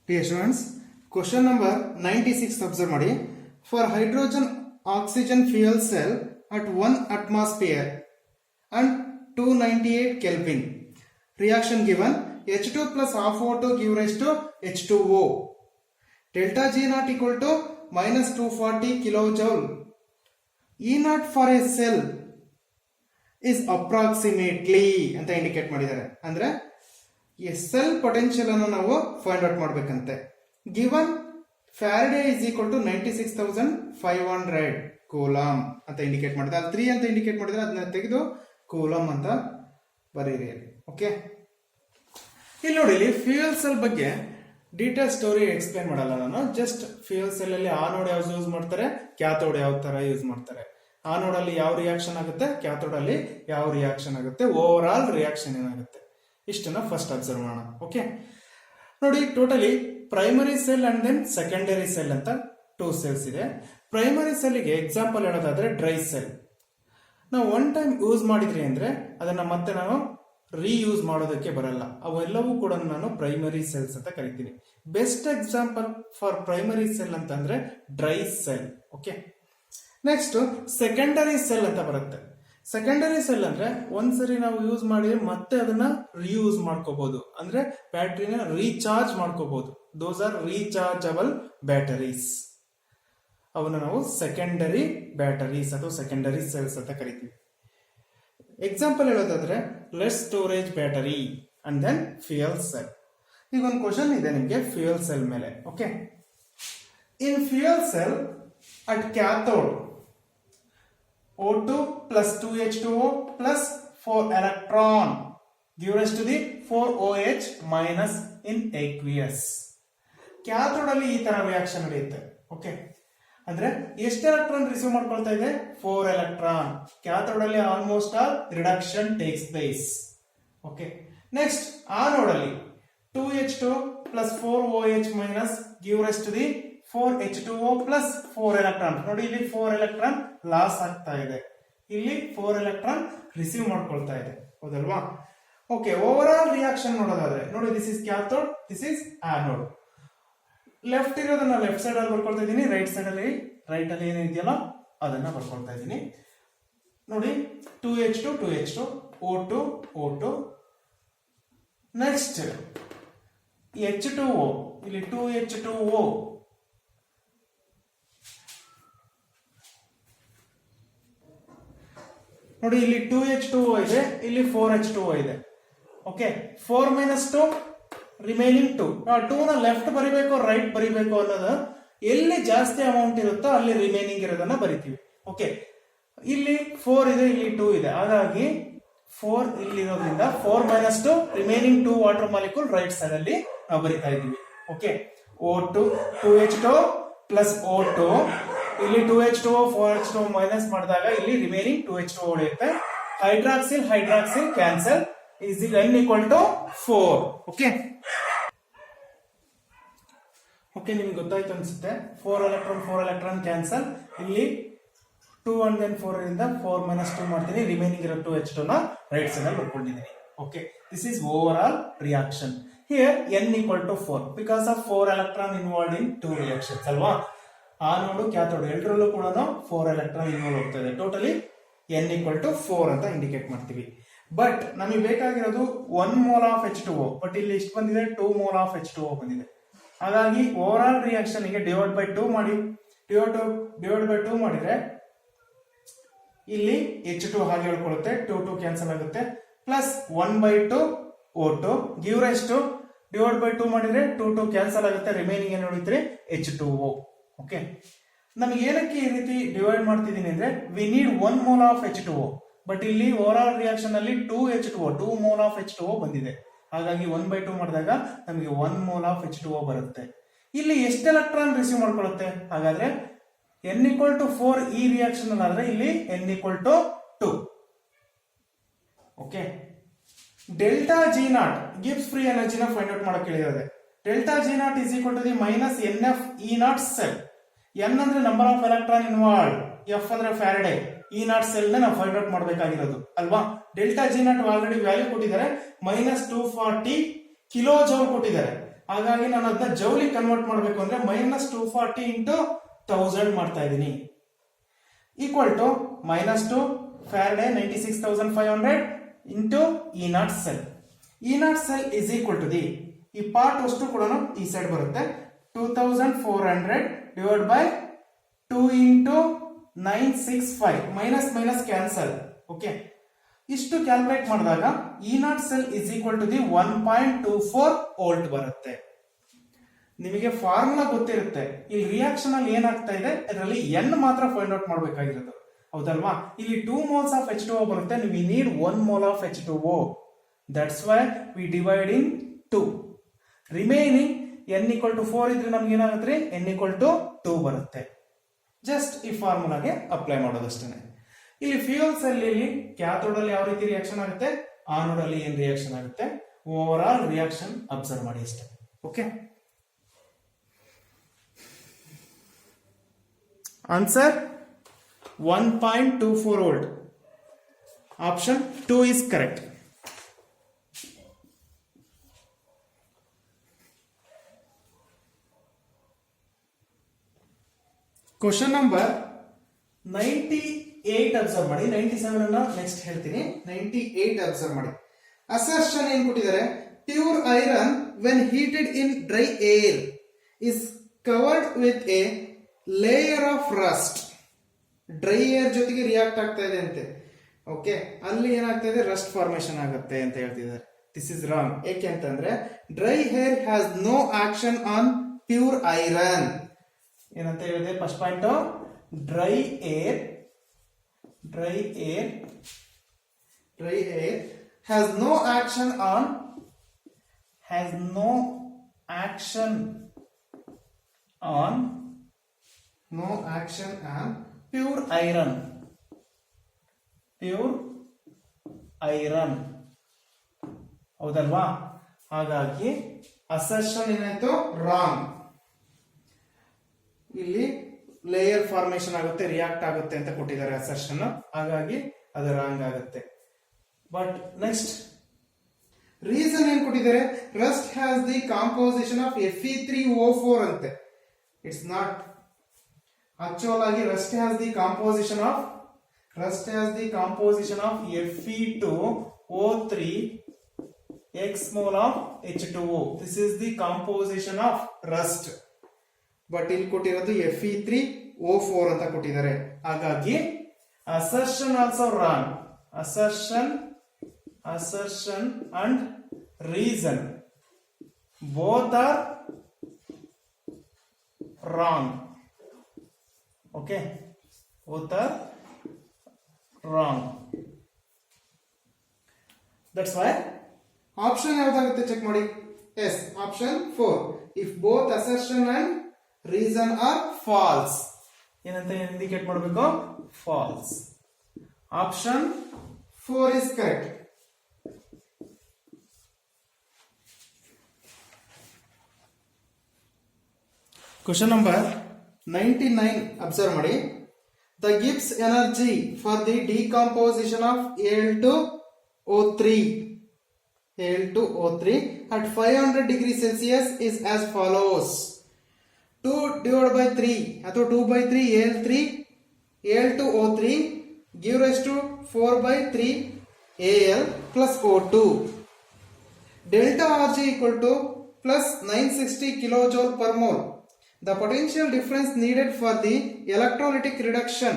Dear students, question number 96 observe ಮಾಡಿ. For hydrogen oxygen fuel cell at 1 atmosphere and 298 Kelvin, reaction given H2 plus half O2 give rise to H2O. Delta G naught equal to minus 240 kilojoule. E naught for a cell is approximately ಅಂತ indicate ಮಾಡಿದ್ದಾರೆ. ಅಂದ್ರೆ ಈ cell potential ಅನ್ನು ನಾವು find out ಮಾಡಬೇಕಂತೆ. Given Faraday is equal to 96,500 coulomb ಅಂತ indicate ಮಾಡಿದ್ರೆ, ಅದು 3 ಅಂತ ಇಂಡಿಕೇಟ್ ಮಾಡಿದ್ರೆ ಅದನ್ನ ತೆಗೆದು ಕೂಲಮ್ ಅಂತ ಬರೀರಿ. ಓಕೆ, ಇಲ್ಲಿ ನೋಡಿ, ಇಲ್ಲಿ ಫ್ಯೂಯಲ್ ಸೆಲ್ ಬಗ್ಗೆ ಡೀಟೇಲ್ ಸ್ಟೋರಿ ಎಕ್ಸ್ಪ್ಲೇನ್ ಮಾಡಲ್ಲ ನಾನು. ಜಸ್ಟ್ ಫ್ಯೂಯಲ್ ಸೆಲ್ ಅಲ್ಲಿ ಆನೋಡ್ ಯಾವ್ದು ಯೂಸ್ ಮಾಡ್ತಾರೆ, ಕ್ಯಾಥೋಡ್ ಯಾವ ತರ ಯೂಸ್ ಮಾಡ್ತಾರೆ, ಆನೋಡ್ ಅಲ್ಲಿ ಯಾವ ರಿಯಾಕ್ಷನ್ ಆಗುತ್ತೆ, ಕ್ಯಾಥೋಡ್ ಅಲ್ಲಿ ಯಾವ ರಿಯಾಕ್ಷನ್ ಆಗುತ್ತೆ, ಓವರ್ ಆಲ್ ರಿಯಾಕ್ಷನ್ ಏನಾಗುತ್ತೆ, ಇಷ್ಟನ್ನ ಫಸ್ಟ್ ಅಬ್ಸರ್ವ್ ಮಾಡೋಣ. ಓಕೆ ನೋಡಿ, totally primary cell and then secondary cell ಅಂತ 2 ಸೆಲ್ಸ್ ಇದೆ. ಪ್ರೈಮರಿ ಸೆಲ್ಗೆ ಎಕ್ಸಾಂಪಲ್ ಹೇಳೋದಾದ್ರೆ ಡ್ರೈ ಸೆಲ್. ನಾವು ಒನ್ ಟೈಮ್ ಯೂಸ್ ಮಾಡಿದ್ರಿ ಅಂದ್ರೆ ಅದನ್ನ ಮತ್ತೆ ನಾವು ರೀಯೂಸ್ ಮಾಡೋದಕ್ಕೆ ಬರಲ್ಲ. ಅವೆಲ್ಲವೂ ಕೂಡ ನಾನು ಪ್ರೈಮರಿ ಸೆಲ್ಸ್ ಅಂತ ಕರಿತೀನಿ. Best example for primary cell ಅಂತಂದ್ರೆ dry cell. Okay, next secondary cell ಅಂತ ಬರುತ್ತೆ. ಸೆಕೆಂಡರಿ ಸೆಲ್ ಅಂದ್ರೆ ಒಂದ್ಸರಿ ನಾವು ಯೂಸ್ ಮಾಡಿದ್ರೆ ಮತ್ತೆ ಅದನ್ನ ರಿಯೂಸ್ ಮಾಡ್ಕೋಬಹುದು, ಅಂದ್ರೆ ಬ್ಯಾಟರಿನ ರೀಚಾರ್ಜ್ ಮಾಡ್ಕೋಬಹುದು. Those are rechargeable batteries. ಅವನ್ನ ನಾವು ಸೆಕೆಂಡರಿ ಬ್ಯಾಟರೀಸ್ ಅಥವಾ ಸೆಕೆಂಡರಿ ಸೆಲ್ಸ್ ಅಂತ ಕರಿತೀವಿ. ಎಕ್ಸಾಂಪಲ್ ಹೇಳೋದಾದ್ರೆ less storage battery and then fuel cell. ಈಗ ಒಂದು ಕ್ವಶನ್ ಇದೆ ನಿಮ್ಗೆ ಫ್ಯೂಯಲ್ ಸೆಲ್ ಮೇಲೆ. Okay, in fuel cell at cathode O2 plus 2H2O plus 4 electron give rise to the 4OH minus in aqueous. Cathode ಅಲ್ಲಿ ಈ ತರ reaction ನಡೆಯುತ್ತೆ. Okay, ಅಂದ್ರೆ ಎಷ್ಟು ಎಲೆಕ್ಟ್ರಾನ್ ರಿಸೀವ್ ಮಾಡ್ಕೊಳ್ತಾ ಇದೆ, 4 ಎಲೆಕ್ಟ್ರಾನ್. ಕ್ಯಾಥೋಡ್ ಅಲ್ಲಿ almost all reduction takes place. Okay, next anode ಅಲ್ಲಿ 2H2 plus 4OH minus give rise to the 4H2O plus 4 electron. ನೋಡಿ, ಇಲ್ಲಿ 4 ಎಲೆಕ್ಟ್ರಾನ್ ಲಾಸ್ ಆಗ್ತಾ ಇದೆ, ಇಲ್ಲಿ 4 ಎಲೆಕ್ಟ್ರಾನ್ ರಿಸೀವ್ ಮಾಡ್ಕೊಳ್ತಾ ಇದೆ, ಹೌದಲ್ವಾ? ಓಕೆ, ಓವರ್ ಆಲ್ ರಿಯಾಕ್ಷನ್ ನೋಡೋದಾದ್ರೆ ನೋಡಿ, this is cathode, this is anode. Left ಇರೋದನ್ನ ಲೆಫ್ಟ್ ಸೈಡ್ ಅಲ್ಲಿ ಬರ್ಕೊಳ್ತಾ ಇದ್ದೀನಿ, ರೈಟ್ ಸೈಡ್ ಅಲ್ಲಿ ರೈಟ್ ಅಲ್ಲಿ ಏನಿದೆಯಲ್ಲ ಅದನ್ನ ಬರ್ಕೊಳ್ತಾ ಇದ್ದೀನಿ. ನೋಡಿ, 2H2 2H2 O2 O2. Next H2O, ಇಲ್ಲಿ 2H2O. ನೋಡಿ, ಇಲ್ಲಿ 2H2O ಇದೆ, ಇಲ್ಲಿ 4H2O ಇದೆ. Okay, 4 minus 2 remaining 2. 2 ನ ಲೆಫ್ಟ್ ಬರಿಬೇಕು ರೈಟ್ ಬರಿಬೇಕು ಅನ್ನೋದು, ಎಲ್ಲಿ ಜಾಸ್ತಿ ಅಮೌಂಟ್ ಇರುತ್ತೋ ಅಲ್ಲಿ ರಿಮೈನಿಂಗ್ ಇರೋದನ್ನ ಬರಿತೀವಿ. ಓಕೆ, ಇಲ್ಲಿ 4 ಇದೆ, ಇಲ್ಲಿ 2 ಇದೆ, ಹಾಗಾಗಿ 4 ಇಲ್ಲಿರೋದ್ರಿಂದ 4 minus 2 remaining 2 water molecule right side ಅಲ್ಲಿ ನಾವು ಬರಿತಾ ಇದೀವಿ. Okay, O2 2H2 plus O2, ಇಲ್ಲಿ 2H2O 4H2O ಮೈನಸ್ ಮಾಡಿದಾಗ ಇಲ್ಲಿ ರಿಮೈನಿಂಗ್ 2H2O ಉಳಿಯುತ್ತೆ. Hydroxyl hydroxyl cancel, is N equal to 4. Okay, okay, ನಿಮ್ಗೆ ಗೊತ್ತಾಯ್ತು ಅನ್ಸುತ್ತೆ. 4 ಎಲೆಕ್ಟ್ರಾನ್ ಕ್ಯಾನ್ಸಲ್, ಇಲ್ಲಿ 2 and then 4 ಇಂದ 4 minus 2 ಮಾಡ್ತೀನಿ, ರಿಮೈನಿಂಗ್ ಇರೋ 2H2 ನ ರೈಟ್ ಸೈಡ್ ಅಲ್ಲಿ ಬರ್ಕೊಂಡಿದ್ದೀನಿ. Okay, this is overall reaction. Here N equal to 4 because of 4 electron involved in 2 reactions ಅಲ್ವಾ? ಆನೋಡ್ ಕ್ಯಾಥೋಡ್ ಎರಡರಲ್ಲೂ ಕೂಡ 4 ಎಲೆಕ್ಟ್ರಾನ್ ಇನ್ವಾಲ್ವ್ ಹೋಗ್ತಾ ಇದೆ. ಟೋಟಲಿ N equal to 4 ಅಂತ ಇಂಡಿಕೇಟ್ ಮಾಡ್ತೀವಿ. ಬಟ್ ನಮಗೆ ಬೇಕಾಗಿರೋದು 1 mole ಆಫ್ H2O, ಬಟ್ ಇಲ್ಲಿ ಎಷ್ಟು ಬಂದಿದೆ, 2 mole ಆಫ್ H2O ಬಂದಿದೆ. ಹಾಗಾಗಿ ಓವರ್ ಆಲ್ ರಿಯಾಕ್ಷನ್ ಗೆ ಡಿವೈಡ್ ಬೈ 2 ಮಾಡಿ, ಡಿವೈಡ್ ಬೈ 2 ಮಾಡಿದ್ರೆ ಇಲ್ಲಿ H2 ಹಾಗೆ ಹೇಳ್ಕೊಳ್ಳುತ್ತೆ, 2 ಕ್ಯಾನ್ಸಲ್ ಆಗುತ್ತೆ, plus 1/2 O2 give rise to, divide by 2 ಮಾಡಿದ್ರೆ 2 ಕ್ಯಾನ್ಸಲ್ ಆಗುತ್ತೆ, ರಿಮೈನಿಂಗ್ ಏನು ಉಳಿಯುತ್ತೆ, H2O. ಓಕೆ, ನಮಗೆ ಏನಕ್ಕೆ ಈ ರೀತಿ ಡಿವೈಡ್ ಮಾಡ್ತಿದ್ದೀನಿ ಅಂದ್ರೆ we need 1 mole of H2O, but ಇಲ್ಲಿ ಓವರ್ ಆಲ್ ರಿಯಾಕ್ಷನ್ ಅಲ್ಲಿ 2 mole ಆಫ್ H2O ಬಂದಿದೆ. ಹಾಗಾಗಿ 1/2 ಮಾಡಿದಾಗ ನಮಗೆ 1 mole ಆಫ್ H2O ಬರುತ್ತೆ. ಇಲ್ಲಿ ಎಷ್ಟು ಎಲೆಕ್ಟ್ರಾನ್ ರಿಸೀವ್ ಮಾಡ್ಕೊಳ್ಳುತ್ತೆ, ಹಾಗಾದ್ರೆ N equal to 4 ಈ ರಿಯಾಕ್ಷನ್ ಅಲ್ಲಿ ಆದ್ರೆ ಇಲ್ಲಿ N equal to 2. ಓಕೆ, delta G naught gives free ಎನರ್ಜಿನ ಫೈಂಡ್ ಔಟ್ ಮಾಡಕ್ಕೆ ಹೇಳಿದೆ. Delta G naught is equal to the minus NF E naught cell. N ಅಂದ್ರೆ number of electron involve, F ಅಂದ್ರೆ ಫ್ಯಾರಡೆ, E naught ಸೆಲ್ ನಾವು find out ಮಾಡಬೇಕಾಗಿರೋದು ಅಲ್ವಾ? Delta G naught already value ಕೊಟ್ಟಿದ್ದಾರೆ, -240 kilo joule ಕೊಟ್ಟಿದ್ದಾರೆ. ಹಾಗಾಗಿ ನಾನು ಅದನ್ನ ಜೌಲಿ ಕನ್ವರ್ಟ್ ಮಾಡಬೇಕು ಅಂದ್ರೆ -240 ಇಂಟು 1000 ಮಾಡ್ತಾ ಇದ್ದೀನಿ, equal to -2 Faraday 96,500 into E0 cell. E0 cell is equal to ಈ ಪಾರ್ಟ್ ಅಷ್ಟು ಕೂಡ ಈ ಸೈಡ್ ಬರುತ್ತೆ 2400 divide by 2 into 965 minus minus cancel. Okay, ಇಷ್ಟು ಕ್ಯಾಲ್ಕುಲೇಟ್ ಮಾಡಿದಾಗ E0 cell is equal to 1.24 volt ಬರುತ್ತೆ. ನಿಮಗೆ ಫಾರ್ಮುಲಾ ಗೊತ್ತಿರುತ್ತೆ, ಇಲ್ಲಿ ರಿಯಾಕ್ಷನ್ ಅಲ್ಲಿ ಏನಾಗ್ತಾ ಇದೆ ಅದರಲ್ಲಿ n ಮಾತ್ರ ಫೈಂಡ್ ಔಟ್ ಮಾಡಬೇಕಾಗಿರೋದು, ಹೌದಲ್ವಾ? ಇಲ್ಲಿ 2 moles of H2O ಬರುತ್ತೆ, we need 1 mole of H2O. That's why we divide in 2. Remaining n equal to 4 ಇದ್ರೆ ನಮ್ಗೆ ಏನಾಗುತ್ತೆ, n equal to 2 ಬರುತ್ತೆ. ಜಸ್ಟ್ ಈ ಫಾರ್ಮುಲಾಗೆ ಅಪ್ಲೈ ಮಾಡೋದಷ್ಟೇ. ಇಲ್ಲಿ ಫ್ಯೂಯಲ್ ಸೆಲ್ ಇಲ್ಲಿ ಕ್ಯಾಥೋಡ್ ಅಲ್ಲಿ ಯಾವ ರೀತಿ ರಿಯಾಕ್ಷನ್ ಆಗುತ್ತೆ, ಆನೋಡ್ ಅಲ್ಲಿ ಏನ್ ರಿಯಾಕ್ಷನ್ ಆಗುತ್ತೆ, ಓವರ್ ಆಲ್ ರಿಯಾಕ್ಷನ್ ಅಬ್ಸರ್ವ್ ಮಾಡಿ ಅಷ್ಟೇ. Okay, answer 1.24 volt. Option 2 is correct. Question number 98 observe ಮಾಡಿ. 97 ಅನ್ನ ನೆಕ್ಸ್ಟ್ ಹೇಳ್ತೀನಿ. 98 ಅಬ್ಸರ್ವ್ ಮಾಡಿ. ಅಸರ್ಷನ್ ಏನ್ ಕೊಟ್ಟಿದ್ದಾರೆ, pure iron when heated in dry air is covered with A layer of Rust. Dry air ಜೊತೆಗೆ react ಆಗ್ತಾ ಇದೆ ಅಂತೆ. ಓಕೆ, ಅಲ್ಲಿ ಏನಾಗ್ತಾ ಇದೆ, ರಸ್ಟ್ ಫಾರ್ಮೇಶನ್ ಆಗುತ್ತೆ ಅಂತ ಹೇಳ್ತಿದ್ದಾರೆ. This is wrong. ಏಕೆ ಅಂತಂದ್ರೆ dry air has no action on pure iron. ಏನಂತ ಹೇಳಿದೆ first point, dry air has no action on pure iron. ಹೌದಲ್ವಾ? ಹಾಗಾಗಿ ಅಸರ್ಷನ್ ಏನಾಯ್ತು, ರಾಂಗ್. ಇಲ್ಲಿ ಲೇಯರ್ ಫಾರ್ಮೇಶನ್ ಆಗುತ್ತೆ, ರಿಯಾಕ್ಟ್ ಆಗುತ್ತೆ ಅಂತ ಕೊಟ್ಟಿದ್ದಾರೆ ಅಸರ್ಷನ್, ಹಾಗಾಗಿ ಅದು ರಾಂಗ್ ಆಗುತ್ತೆ. ಬಟ್ ನೆಕ್ಸ್ಟ್ ರೀಸನ್ ಏನ್ ಕೊಟ್ಟಿದ್ದಾರೆ, Rust has the composition of Fe3O4 ಅಂತೆ. ಇಟ್ಸ್ ನಾಟ್ actual ಆಗಿ rust has the composition of Fe2O3 x mole of H2O. This is the composition of rust. But ಇಲ್ಲಿ ಕೊಟ್ಟಿರೋದು Fe3O4 ಅಂತ ಕೊಟ್ಟಿದ್ದಾರೆ, ಹಾಗಾಗಿ assertion also wrong. Assertion and reason both are wrong. Okay, both are wrong. That's why option ಯಾವ್ದಾಗುತ್ತೆ check ಮಾಡಿ. yes, option 4. if both assertion and reason are false, ಏನಂತ indicate ಮಾಡಬೇಕು, false. option 4 is correct. question number 99 observe ಮಾಡಿ. The Gibbs energy for the decomposition of Al2O3 at 500 degrees Celsius is as follows. 2 divided by 3 ಅಥವಾ 2 by 3 Al2O3 give rise to 4 by 3 Al plus O2. Delta Rg equal to plus 960 kilojoule per mole. The potential difference needed for the electrolytic reduction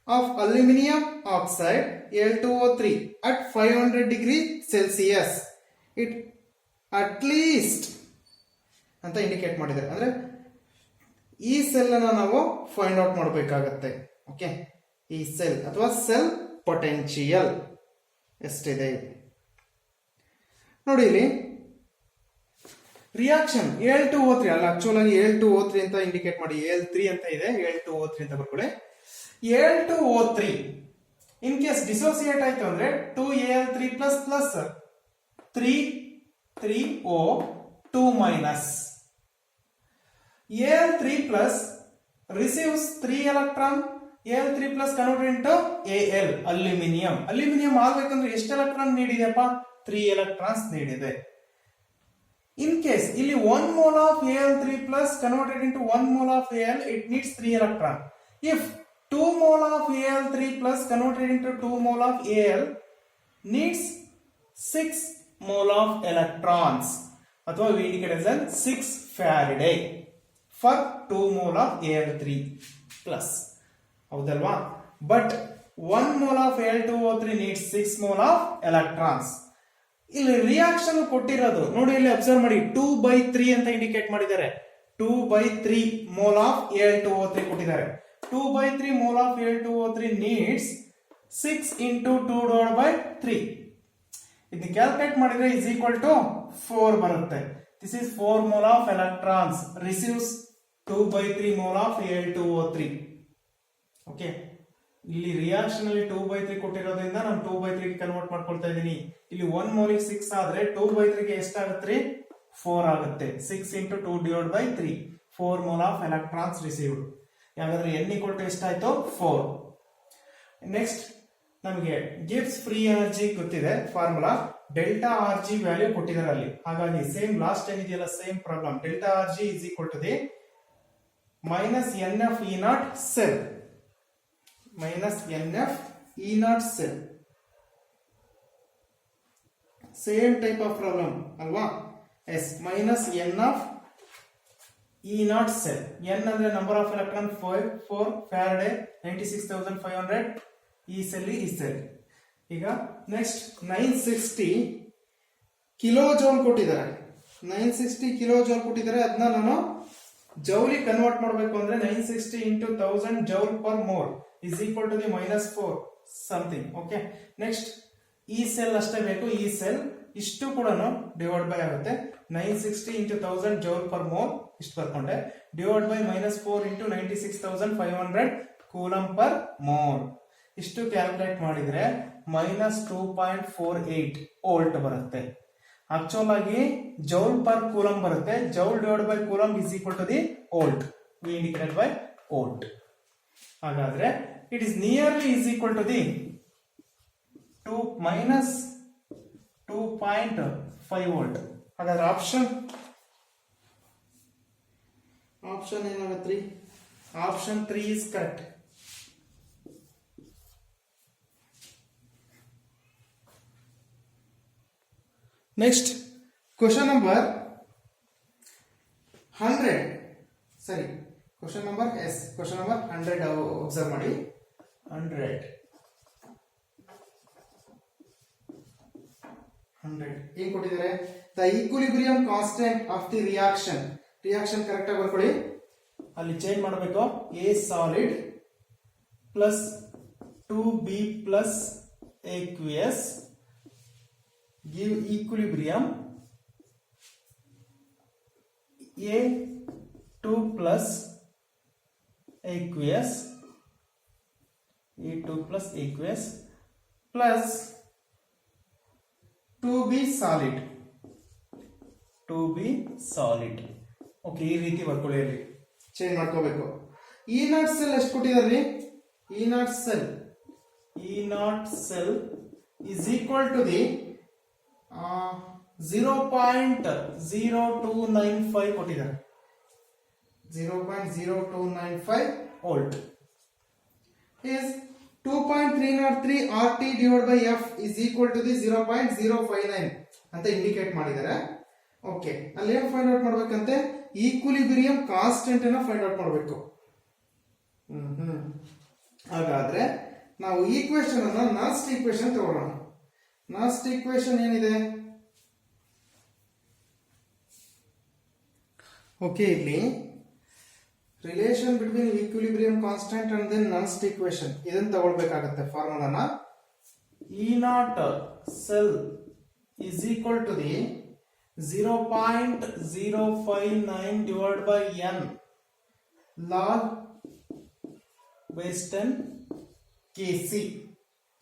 of aluminum oxide Al2O3 at 500 degree Celsius it at least ಅಂತ indicate ಮಾಡಿದ್ದಾರೆ. ಅಂದ್ರೆ ಈ cell ಅನ್ನು ನಾವು find out ಮಾಡಬೇಕಾಗತ್ತೆ. Okay, ಈ cell ಅಥವಾ cell potential ಎಷ್ಟಿದೆ ನೋಡಿ. ಇಲ್ಲಿ ರಿಯಾಕ್ಷನ್ Al2O3 ಅಲ್ಲ, ಆಕ್ಚುಲ್ ಆಗಿ Al2O3 ಅಂತ ಇಂಡಿಕೇಟ್ ಮಾಡಿ, Al3 ಅಂತ ಇದೆ, Al2O3 ಅಂತ ಬರ್ಕೊಳ್ಳಿ. Al2O3 ಇನ್ ಕೇಸ್ ಡಿಸೋಸಿಯೇಟ್ ಆಯ್ತು ಅಂದ್ರೆ 2Al3 plus plus 3O2 minus. Al3 plus receives 3 electron, Al3 plus converted into Al, aluminium ಆಗ್ಬೇಕಂದ್ರೆ ಎಷ್ಟು ಎಲೆಕ್ಟ್ರಾನ್ ನೀಡಿದೆಪ್ಪ, 3 ಎಲೆಕ್ಟ್ರಾನ್ಸ್ ನೀಡಿದೆ. In case ಇಲ್ಲಿ 1 mole of Al3 plus converted into 1 mole of Al, it needs 3 electron. If 2 mole of Al3 plus converted into 2 mole of Al needs 6 mole of electrons, ಅಥವಾ we indicate as 6 Faraday for 2 mole of Al3 plus. ಹೌದಲ್ವಾ? But 1 mole of Al2O3 needs 6 mole of electrons. ಇಲ್ಲಿ reaction ಕೊಟ್ಟಿರೋದು ನೋಡಿ, ಇಲ್ಲಿ observe ಮಾಡಿ 2/3 ಅಂತ indicate ಮಾಡಿದ್ದಾರೆ. 2/3 mole of Al2O3 ಕೊಟ್ಟಿದ್ದಾರೆ. 2/3 mole of Al2O3 needs 6 into 2/3. ಇದನ್ನ ಕ್ಯಾಲ್ಕುಲೇಟ್ ಮಾಡಿದ್ರೆ is equal to 4 ಬರುತ್ತೆ. This is 4 mole of electrons receives 2/3 mole of Al2O3. Okay, ಇಲ್ಲಿ ರಿಯಾಕ್ಷನ್ ಅಲ್ಲಿ 2/3 ಕೊಟ್ಟಿರೋದ್ರಿಂದ ನಾನು 2/3 ಕನ್ವರ್ಟ್ ಮಾಡ್ಕೊಳ್ತಾ ಇದ್ದೀನಿ. ಇಲ್ಲಿ 1 ಮೋಲಿಗೆ 6 ಆದ್ರೆ 2/3 ಗೆ ಎಷ್ಟಾಗುತ್ತೆ? 4 ಆಗುತ್ತೆ. 6 into 2/3 4 mole of electrons received. ಹಾಗಾದ್ರೆ n equal to ಎಷ್ಟಾಯ್ತು? 4. ನೆಕ್ಸ್ಟ್ ನಮಗೆ ಗಿಬ್ಸ್ ಫ್ರೀ ಎನರ್ಜಿ ಗೊತ್ತಿದೆ, formula delta R G value ಕೊಟ್ಟಿದ್ದಾರೆ ಅಲ್ಲಿ. ಹಾಗಾಗಿ ಸೇಮ್ ಲಾಸ್ಟ್ ಟೈಮ್ ಇದೆಯಲ್ಲ, same problem. Delta R G is equal to the minus N F E not cell, minus NF E naught cell. Same type of problem alva. Yes, minus N of E naught cell. N ಅಂದ್ರೆ number of electron 4 Faraday 96,500. E cell E cell. ಈಗ next 960 kilo joule ಕೊಟ್ಟಿದ್ದಾರೆ. 960 kilo joule ಕೊಟ್ಟಿದ್ದಾರೆ. ಅದನ್ನ ನಾನು ಜೌಲಿ convert ಮಾಡಬೇಕು ಅಂದ್ರೆ 960 into 1000 joule per mole is equal to the -4 something. Okay, next ಈ cell ಅಷ್ಟೇ ಬೇಕು. ಈ ಸೆಲ್ ಇಷ್ಟು ಕೂಡ ಡಿವೈಡ್ ಬೈ ಆಗುತ್ತೆ. 960 into 1000 joule per mole ಇಷ್ಟು ಬರ್ಕೊಂಡೆ, divide by -4 into 96,500 coulomb per mole. ಇಷ್ಟು ಕ್ಯಾಲ್ಕುಲೇಟ್ ಮಾಡಿದ್ರೆ -2.48 ವೋಲ್ಟ್ ಬರುತ್ತೆ. ಆಕ್ಚುಲ್ ಆಗಿ ಜೌಲ್ ಪರ್ ಕೂಲಂ ಬರುತ್ತೆ. Joule divide by coulomb is equal to the volt. V indicated by volt. ಹಾಗಾದ್ರೆ it is nearly is equal to the -2.5 volt. ಹಾಗಾದ್ರೆ option ಏನಾಗುತ್ತೆ? Option 3 is correct. Next question number 100. ಸರಿ, question number question number 100 observe ಮಾಡಿ. 100 ಏನ್ ಕೊಟ್ಟಿದ್ದಾರೆ? The equilibrium constant of the reaction. Reaction correct ಆಗಿ ಬರ್ಕೊಳ್ಳಿ. ಅಲ್ಲಿ ಚೇಂಜ್ ಮಾಡಬೇಕು. A solid plus 2b plus aqueous give equilibrium A2 plus aqueous plus 2b solid. Okay, ಈ ರೀತಿ ಬರ್ಕೊಳ್ಳಿ. ಚೇಂಜ್ ಮಾಡ್ಕೋಬೇಕು. ಇ ನಾಟ್ ಸೆಲ್ ಎಷ್ಟು ಕೊಟ್ಟಿದ್ದಾರೆ? E not sell is equal to the 0.0295 ಕೊಟ್ಟಿದ್ದಾರೆ. 0.0295 volt is 2.303 RT divided by F is equal to the 0.059 ಅಂತ indicate ಮಾಡಿದ್ದಾರೆ. Okay, ಅಲ್ಲಿ ಏನು ಫೈಂಡ್ ಔಟ್ ಮಾಡ್ಬೇಕಂತೆ? ಈಕ್ವಿಲಿಬ್ರಿಯಂ ಕಾನ್ಸ್ಟೆಂಟ್ ಅನ್ನ ಫೈಂಡ್ ಔಟ್ ಮಾಡಬೇಕು. ಹಾಗಾದ್ರೆ ನಾವು ಈಕ್ವೇಶನ್ ಅನ್ನ ನಾಸ್ಟ್ ಈಕ್ವೇಶನ್ ತಗೊಳ್ಳೋಣ. ನಾಸ್ಟ್ ಈಕ್ವೇಶನ್ ಏನಿದೆ? ಓಕೆ, ಇಲ್ಲಿ relation between equilibrium constant and then Nernst equation ಇದನ್ನ ತಗೊಳ್ಬೇಕಾಗತ್ತೆ ಫಾರ್ಮುಲಾನ. E not cell is equal to the 0.059 divided by n log base 10 kc.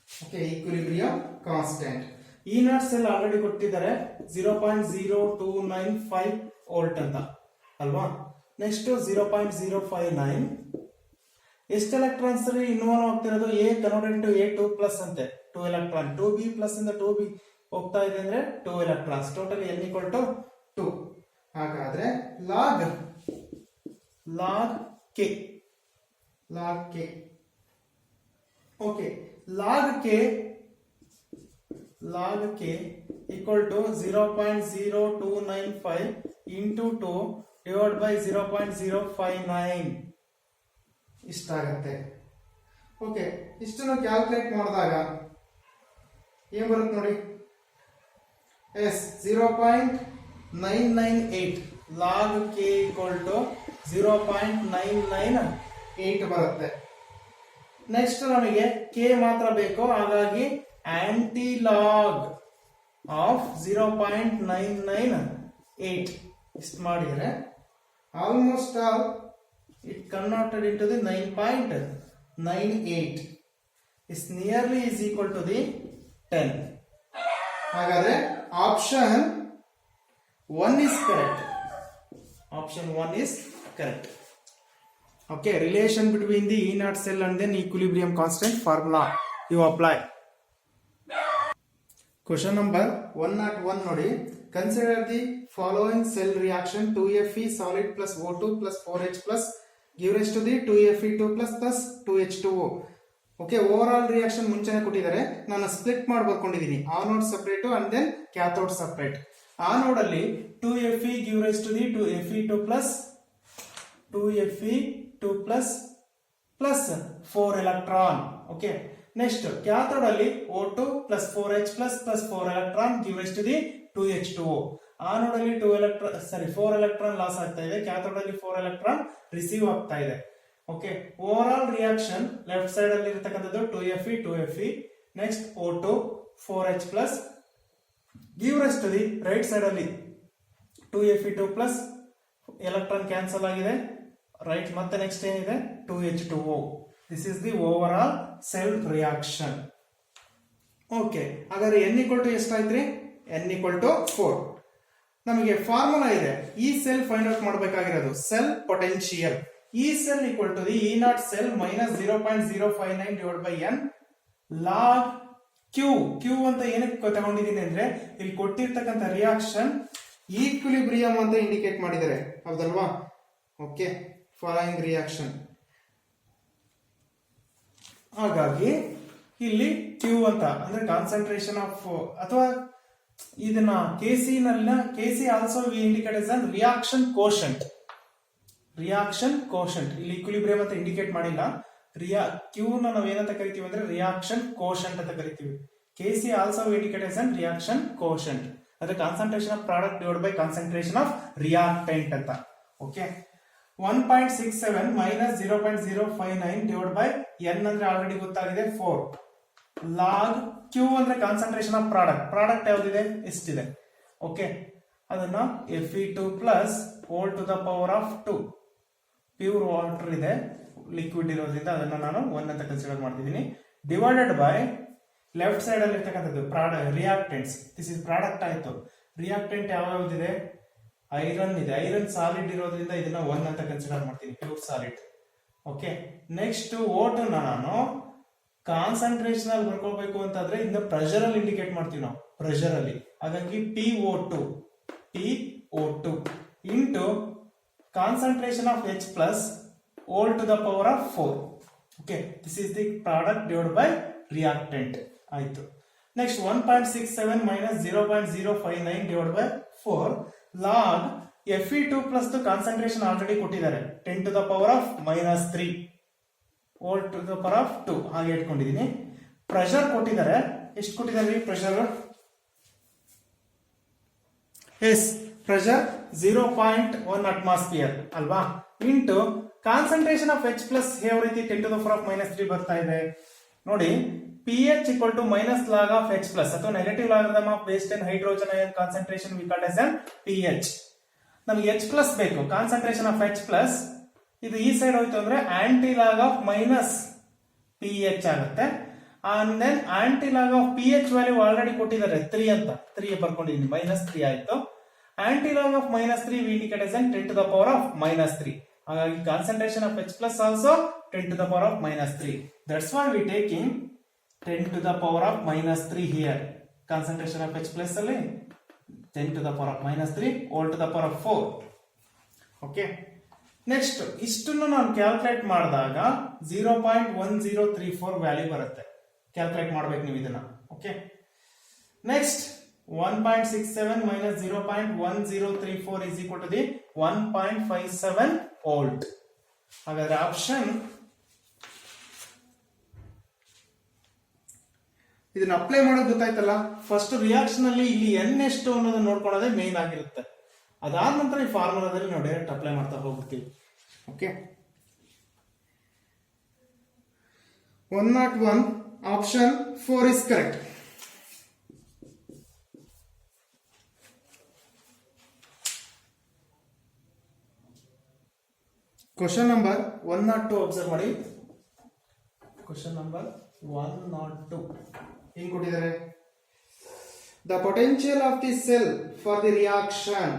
Okay, equilibrium constant. E not cell already ಕೊಟ್ಟಿದ್ದಾರೆ 0.0295 volt ಅಂತ ಅಲ್ವಾ. Next 0.059 ಎಷ್ಟು electrons involve ಆಗ್ತಿರೋದು? A converted to A2 plus ಅಂತೆ 2 electron. 2b plus ಇಂದ 2b ಹೋಗ್ತಾ ಇದೆ ಅಂದ್ರೆ 2 electrons. Total n equal to 2. ಹಾಗಾದ್ರೆ log K okay log K equal to 0.0295 into 2 divided by 0.059 ಇಷ್ಟಾಗತ್ತೆ. ಓಕೆ ಇಷ್ಟನ್ನು ಕ್ಯಾಲ್ಕುಲೇಟ್ ಮಾಡಿದಾಗ ಏನ್ ಬರುತ್ತೆ ನೋಡಿ, yes 0.998 log k equal to 0.998 ಬರುತ್ತೆ. ನೆಕ್ಸ್ಟ್ ನಮಗೆ k ಮಾತ್ರ ಬೇಕು, ಹಾಗಾಗಿ ಆಂಟಿ ಲಾಗ್ ಆಫ್ 0.998 ಇಷ್ಟು ಮಾಡಿದರೆ almost all it converted into the 9.98 is nearly is equal to the 10. ಹಾಗಾದ್ರೆ option 1 is correct. Option 1 is correct. Okay, relation between the E naught cell and then equilibrium constant formula you apply. Question number 101 ನೋಡಿ, consider the following cell reaction 2Fe solid plus O2 plus 4H plus give rise to the 2Fe2 plus 2H2O. Okay overall reaction ಮುಂಚೆನೆ ಕೊಟ್ಟಿದ್ದಾರೆ, ನಾನು split ಮಾಡಿ ಬರ್ಕೊಂಡಿದ್ದೀನಿ. Anode separate and then cathode separate. Anode ಅಲ್ಲಿ 2Fe give rise to the 2Fe2 plus 4 electron. Okay next cathode ಅಲ್ಲಿ O2 plus 4H plus 4 electron give rise to the 2H2O. Anode ಅಲ್ಲಿ 4 electron loss ಆಗ್ತಾ ಇದೆ, cathode ಅಲ್ಲಿ 4 electron receive ಆಗ್ತಾ ಇದೆ. Okay overall reaction left side ಅಲ್ಲಿ ಇರತಕ್ಕಂಥದ್ದು 2Fe next O2 4H plus give rise to the right side ಅಲ್ಲಿ 2Fe2 plus electron cancel ಆಗಿದೆ, ರೈಟ್ ಮತ್ತೆ ನೆಕ್ಸ್ಟ್ ಏನಿದೆ 2H2O. This is the overall cell reaction. Okay ಹಾಗಾದ್ರೆ n equal to ಎಷ್ಟಾಯ್ತ್ರಿ, n equal to 4. ನಮಗೆ formula ಇದೆ, ಈ cell find out ಮಾಡಬೇಕಾಗಿರೋದು cell potential. E cell equal to the E naught cell minus 0.059 divided by n log Q. Q ಅಂತ ಏನಕ್ಕೆ ತಗೊಂಡಿದ್ದೀನಿ ಅಂದ್ರೆ ಇಲ್ಲಿ ಕೊಟ್ಟಿರ್ತಕ್ಕಂಥ ರಿಯಾಕ್ಷನ್ ಈಕ್ವಿಲಿಬ್ರಿಯಂ ಅಂತ ಇಂಡಿಕೇಟ್ ಮಾಡಿದ್ದಾರೆ, ಹೌದಲ್ವಾ? ಓಕೆ ಫಾಲೋಯಿಂಗ್ ರಿಯಾಕ್ಷನ್, ಹಾಗಾಗಿ ಇಲ್ಲಿ Q ಅಂತ ಅಂದ್ರೆ ಕಾನ್ಸಂಟ್ರೇಷನ್ ಆಫ್, ಅಥವಾ ಇದನ್ನ KC also we indicate as an reaction quotient. ಇಲ್ಲಿ ಈಕ್ವಿಲಿಬ್ರಿಯಂ ಅಂತ ಇಂಡಿಕೇಟ್ ಮಾಡಿಲ್ಲ. ಕ್ಯೂ ನಾವು ಏನಂತ ಕರಿತೀವಿ ಅಂದ್ರೆ ರಿಯಾಕ್ಷನ್ ಕೋಶಂಟ್ ಅಂತ ಕರಿತೀವಿ. KC also indicate as an reaction quotient, ಅಂದ್ರೆ concentration of product divide by concentration of reactant ಅಂತ. Okay 1.67 minus 0.059 divided by n ಅಂದ್ರೆ ಆಲ್ರೆಡಿ ಗೊತ್ತಾಗಿದೆ 4 log Q ಅಂದ್ರೆ ಕಾನ್ಸಂಟ್ರೇಷನ್ ಆಫ್ ಪ್ರಾಡಕ್ಟ್ ಯಾವ್ದಿದೆ, ಎಷ್ಟಿದೆ. ಓಕೆ ಅದನ್ನ Fe2 plus whole to the power of 2 pure water ಇದೆ, liquid ಇರೋದ್ರಿಂದ ಅದನ್ನ ನಾನು 1 ಅಂತ ಕನ್ಸಿಡರ್ ಮಾಡ್ತಿದ್ದೀನಿ. ಡಿವೈಡೆಡ್ ಬೈ ಲೆಫ್ಟ್ ಸೈಡ್ ಅಲ್ಲಿ ಇರ್ತಕ್ಕಂಥದ್ದು ರಿಯಾಕ್ಟೆಂಟ್ಸ್. ದಿಸ್ ಇಸ್ ಪ್ರಾಡಕ್ಟ್ ಆಯ್ತು. ರಿಯಾಕ್ಟೆಂಟ್ ಯಾವ್ಯಾವ್ದಿದೆ, ಐರನ್ ಇದೆ, ಐರನ್ ಸಾಲಿಡ್ ಇರೋದ್ರಿಂದ ಇದನ್ನ 1 ಅಂತ ಕನ್ಸಿಡರ್ ಮಾಡ್ತೀನಿ, ಪ್ಯೂರ್ ಸಾಲಿಡ್. ಓಕೆ ನೆಕ್ಸ್ಟ್ ಓಟನ್ನ ನಾನು ಕಾನ್ಸಂಟ್ರೇಷನ್ ಅಲ್ಲಿ ಬರ್ಕೊಳ್ಬೇಕು ಅಂತಂದ್ರೆ ಇದನ್ನ ಪ್ರೆಷರ್ ಅಲ್ಲಿ ಇಂಡಿಕೇಟ್ ಮಾಡ್ತೀವಿ ನಾವು, ಪ್ರೆಷರ್ ಅಲ್ಲಿ. ಹಾಗಾಗಿ PO2 into concentration of H plus whole to the power of 4. Okay, this is the product divided by reactant. ಆಯ್ತು. Next 1.67 minus 0.059 divided by 4 log Fe2 plus the concentration already ಕೊಟ್ಟಿದ್ದಾರೆ 10 to the power of minus 3 whole to the power of 2 ಹಾಗೆ ಇಟ್ಕೊಂಡಿದ್ದೀನಿ. Pressure ಕೊಟ್ಟಿದ್ದಾರೆ, ಎಷ್ಟು ಕೊಟ್ಟಿದ್ದಾರೆ pressure, S pressure 0.1 atmosphere ಅಲ್ವಾ, into concentration of H plus ಯಾವ ರೀತಿ 10 to the power of minus 3 ಬರ್ತಾ ಇದೆ ನೋಡಿ. pH equal to minus log of H plus ಅಥವಾ negative logarithm of waste and hydrogen ion concentration we call as an pH. ನಮಗೆ H plus ಬೇಕು, concentration of H plus ಇದು ಈ side ಹೋಯ್ತು ಅಂದ್ರೆ anti log of minus pH ಆಗುತ್ತೆ. And then anti log of pH value already ಕೊಟ್ಟಿದ್ದಾರೆ 3 ಅಂತ, 3 ಬರ್ಕೊಂಡಿದ್ದೀನಿ, minus 3 ಆಯ್ತು. Anti log of minus 3 we indicate as 10 to the power of minus 3. ಹಾಗಾಗಿ concentration of H plus also 10 to the power of minus 3. That's why we taking 10 to the power of minus 3 here. Concentration of H plus ಅಲ್ಲಿ 10 to the power of minus 3 all to the power of 4. Okay, next ಇಷ್ಟನ್ನು ನಾನು calculate ಮಾಡಿದಾಗ 0.1034 value ಬರುತ್ತೆ. Calculate ಮಾಡ್ಬೇಕು ನೀವು ಇದನ್ನ. Okay, next 1.67 minus 0.1034 is equal to the 1.57 volt. ಹಾಗಾದ್ರೆ option ಇದನ್ನ ಅಪ್ಲೈ ಮಾಡೋದು ಗೊತ್ತಾಯ್ತಲ್ಲ. ಫಸ್ಟ್ ರಿಯಾಕ್ಷನ್ ಅಲ್ಲಿ ಇಲ್ಲಿ ಎನ್ ಎಷ್ಟು ಅನ್ನೋದನ್ನ ನೋಡ್ಕೊಳ್ಳೋದೇ ಮೇನ್ ಆಗಿರುತ್ತೆ. ಅದಾದ ನಂತರ ಈ ಫಾರ್ಮುಲಾದಲ್ಲಿ ನಾವು ಡೈರೆಕ್ಟ್ ಅಪ್ಲೈ ಮಾಡ್ತಾ ಹೋಗ್ತೀವಿ. Okay, 101 option 4 is correct. Question number 102 observe ಮಾಡಿ. ಕ್ವಶನ್ ನಂಬರ್ 102 ಏನು ಕೊಟ್ಟಿದ್ದಾರೆ? The potential of the cell for the reaction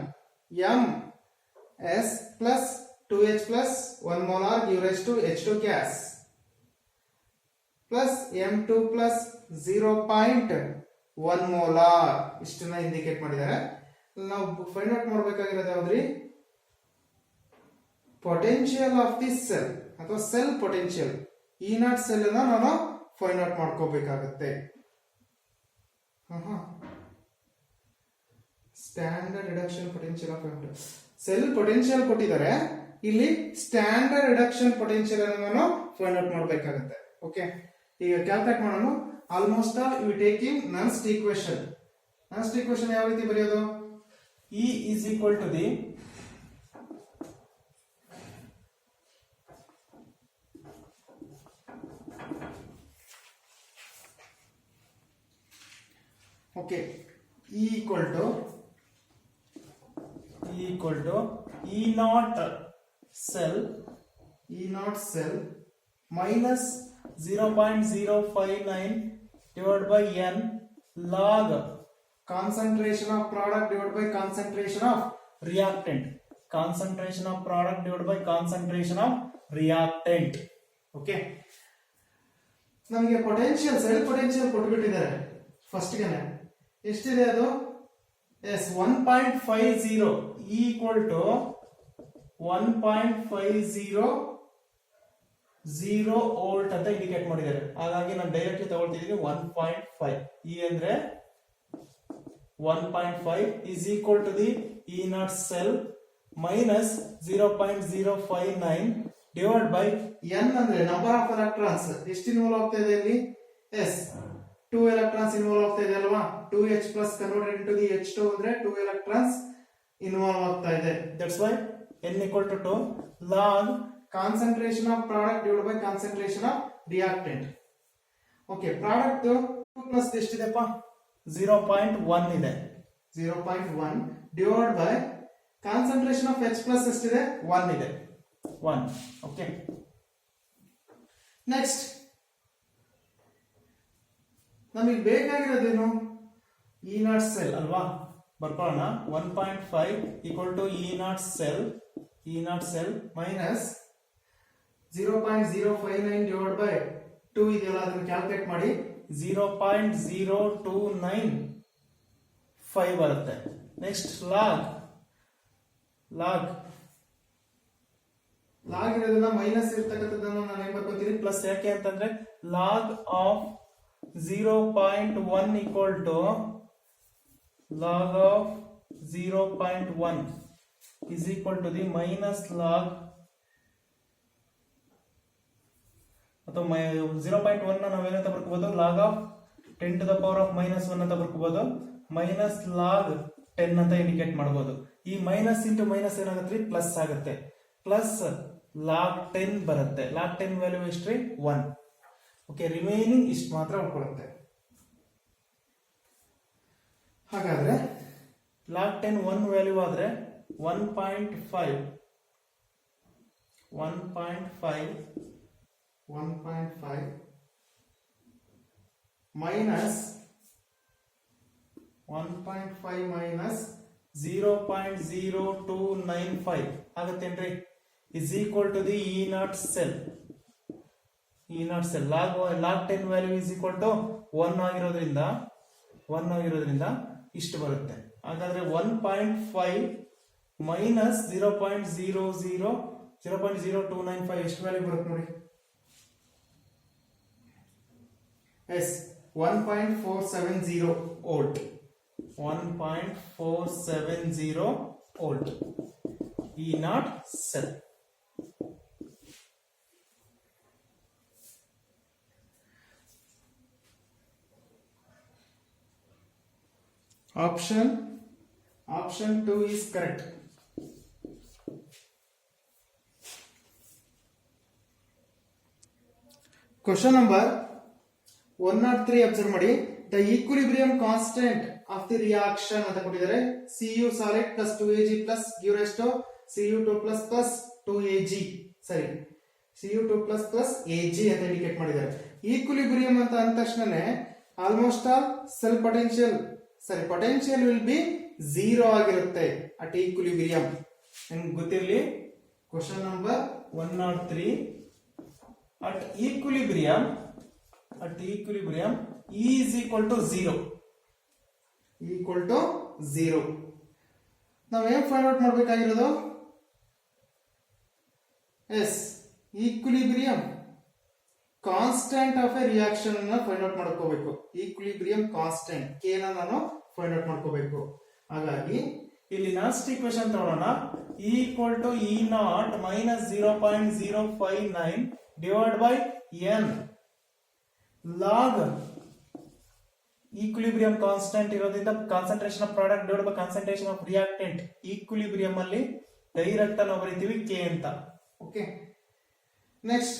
MS plus 2H plus 1 molar give rise to H2 gas plus M2 plus 0.1 molar ಇಷ್ಟನ್ನ indicate ಮಾಡಿದ್ದಾರೆ. ನಾವು find out ಮಾಡಬೇಕಾಗಿರೋದು ಯಾವ್ದ್ರಿ? Potential of the cell ಅಥವಾ cell potential. E naught cell ಅನ್ನ ನಾನು find out ಮಾಡ್ಕೋಬೇಕಾಗತ್ತೆ. Standard reduction potential of cell potential ಕೊಟ್ಟಿದ್ದಾರೆ. ಇಲ್ಲಿ ಸ್ಟ್ಯಾಂಡರ್ಡ್ ರಿಡಕ್ಷನ್ ಪೊಟೆನ್ಶಿಯಲ್ ಅನ್ನು ನಾನು ಫೈಂಡ್ ಔಟ್ ಮಾಡಬೇಕಾಗುತ್ತೆ. ಓಕೆ, ಈಗ ಕ್ಯಾಲ್ಕುಲೇಟ್ ಮಾಡೋಣ. Almost you taking Nernst equation. Nernst equation ಯಾವ ರೀತಿ ಬರೆಯೋದು? E is equal to the okay, E equal to E naught cell minus 0.059 divided by N log concentration of product divided by concentration of reactant. Concentration of product divided by concentration of reactant. Okay, ನಮಗೆ potential cell potential ಕೊಟ್ಬಿಟ್ಟಿದ್ದಾರೆ. First ಗೆನೆ ಎಷ್ಟಿದೆ ಅದು? S 1.50 equal to 1.500 volt ಅಂತ indicate ಮಾಡಿದ್ದಾರೆ. ಹಾಗಾಗಿ ನಾನು directly ತಗೊಳ್ತಿದ್ದೀನಿ 1.5. E ಅಂದ್ರೆ 1.5 is equal to the E naught cell minus 0.059 divided by N ಅಂದ್ರೆ number of electrons. ಎಷ್ಟು ಇನ್ವಾಲ್ವ್ ಆಗ್ತಾ ಇದೆ ಇಲ್ಲಿ? ಎಸ್ 2 electrons ಇನ್ವಾಲ್ವ್ ಆಗ್ತಾ ಇದೆ ಅಲ್ವಾ? 2H plus converted into the H2 ಅಂದ್ರೆ 2 electrons ಇನ್ವಾಲ್ವ್ ಆಗ್ತಾ ಇದೆ. That's why N equal to 2 log concentration of product divided by concentration of reactant. Okay, product 2 plus ಎಷ್ಟಿದೆಪ್ಪ? 0.1 ಇದೆ. 0.1 divided by concentration of H plus ಎಷ್ಟಿದೆ? 1 ಇದೆ. 1. Okay. Next ನಮಗೆ ಬೇಕಾಗಿರೋದೇನು? E naught cell ಅಲ್ವಾ? ಬರ್ಕೊಳ್ಳೋಣ. 1.5 equal to E naught cell minus 0.059 divided by 2 ಇದೆಯಲ್ಲ, ಅದನ್ನು calculate ಮಾಡಿ. 0.0295 ಬರುತ್ತೆ. Next log ಇರೋದನ್ನ ಮೈನಸ್ ಇರ್ತಕ್ಕಂಥದ್ದನ್ನು ನಾನು ಏನ್ ಬರ್ಕೋತೀನಿ? ಪ್ಲಸ್. ಯಾಕೆ ಅಂತಂದ್ರೆ log of 0.1 equal to log of 0.1 is equal to the minus log ಅಥವಾ 0.1 ನ ನಾವೇನಂತ ಬರ್ಕೋಬಹುದು? log of 10 to the power of minus 1 ಅಂತ ಬರ್ಕೋಬಹುದು. minus log 10 ಅಂತ ಇಂಡಿಕೇಟ್ ಮಾಡಬಹುದು. ಈ ಮೈನಸ್ ಇಂಟು ಮೈನಸ್ ಏನಾಗುತ್ತೆ? ಪ್ಲಸ್ ಆಗುತ್ತೆ. ಪ್ಲಸ್ log 10 ಬರುತ್ತೆ. log 10 ವ್ಯಾಲ್ಯೂ ಎಷ್ಟ್ರಿ? 1. ಓಕೆ, ರಿಮೈನಿಂಗ್ ಇಷ್ಟು ಮಾತ್ರ ಉಳ್ಕೊಳ್ಳುತ್ತೆ. ಹಾಗಾದ್ರೆ log 10 1 ವ್ಯಾಲ್ಯೂ ಆದ್ರೆ 1.5 ಮೈನಸ್ 1.5 ಮೈನಸ್ 0.0295 ಆಗುತ್ತೇನ್ರಿ? is equal to the E naught cell. log 10 value is equal to 1 ಆಗಿರೋದ್ರಿಂದ ಇಷ್ಟು ಬರುತ್ತೆ. ಹಾಗಾದ್ರೆ 1.5 ಮೈನಸ್ 0.00295 ಎಷ್ಟು ವ್ಯಾಲ್ಯೂ ಬರುತ್ತೆ ನೋಡಿ. Yes 1.470 volt. 1.470 volt E naught cell. Option 2 is correct. Question number 103 observe ಮಾಡಿ. The equilibrium constant of the reaction ಅಂತ ಕೊಟ್ಟಿದ್ದಾರೆ. Cu solid plus 2Ag plus give rise to Cu2 plus 2Ag. ಸರಿ, Cu2 plus Ag ಅಂತ indicate ಮಾಡಿದ್ದಾರೆ. Equilibrium ಅಂತ ಅಂದ ತಕ್ಷಣನೇ almost all cell potential will be 0 ಆಗಿರುತ್ತೆ ಅಟ್ ಈಕ್ವಿಲಿಬ್ರಿಯಂ. ನಿಮ್ಗೆ ಗೊತ್ತಿರಲಿ. Question number 103 at equilibrium E is equal to 0. ನಾವೇನ್ ಫೈಂಡ್ ಔಟ್ ಮಾಡಬೇಕಾಗಿರೋದು? Yes, equilibrium constant of a reaction ಅನ್ನ ಫೈಂಡ್ ಔಟ್ ಮಾಡ್ಕೋಬೇಕು. ಈಕ್ವಿಲಿಬ್ರಿಯಂ ಕಾನ್ಸ್ಟೆಂಟ್ K ನ ನಾನು ಫೈಂಡ್ ಔಟ್ ಮಾಡ್ಕೋಬೇಕು. ಹಾಗಾಗಿ ಇಲ್ಲಿ ಲಾಸ್ಟ್ ಈಕ್ವೇಶನ್ ತಗೊಳ್ಳೋಣ. E equal to E naught minus 0.059 divided by n log equilibrium constant ಇರೋದ್ರಿಂದ concentration of product divide by concentration of reactant. Equilibrium ಅಲ್ಲಿ ಡೈರೆಕ್ಟ್ ಅನ್ನು ಬರೀತೀವಿ K ಅಂತ. ಓಕೆ, ನೆಕ್ಸ್ಟ್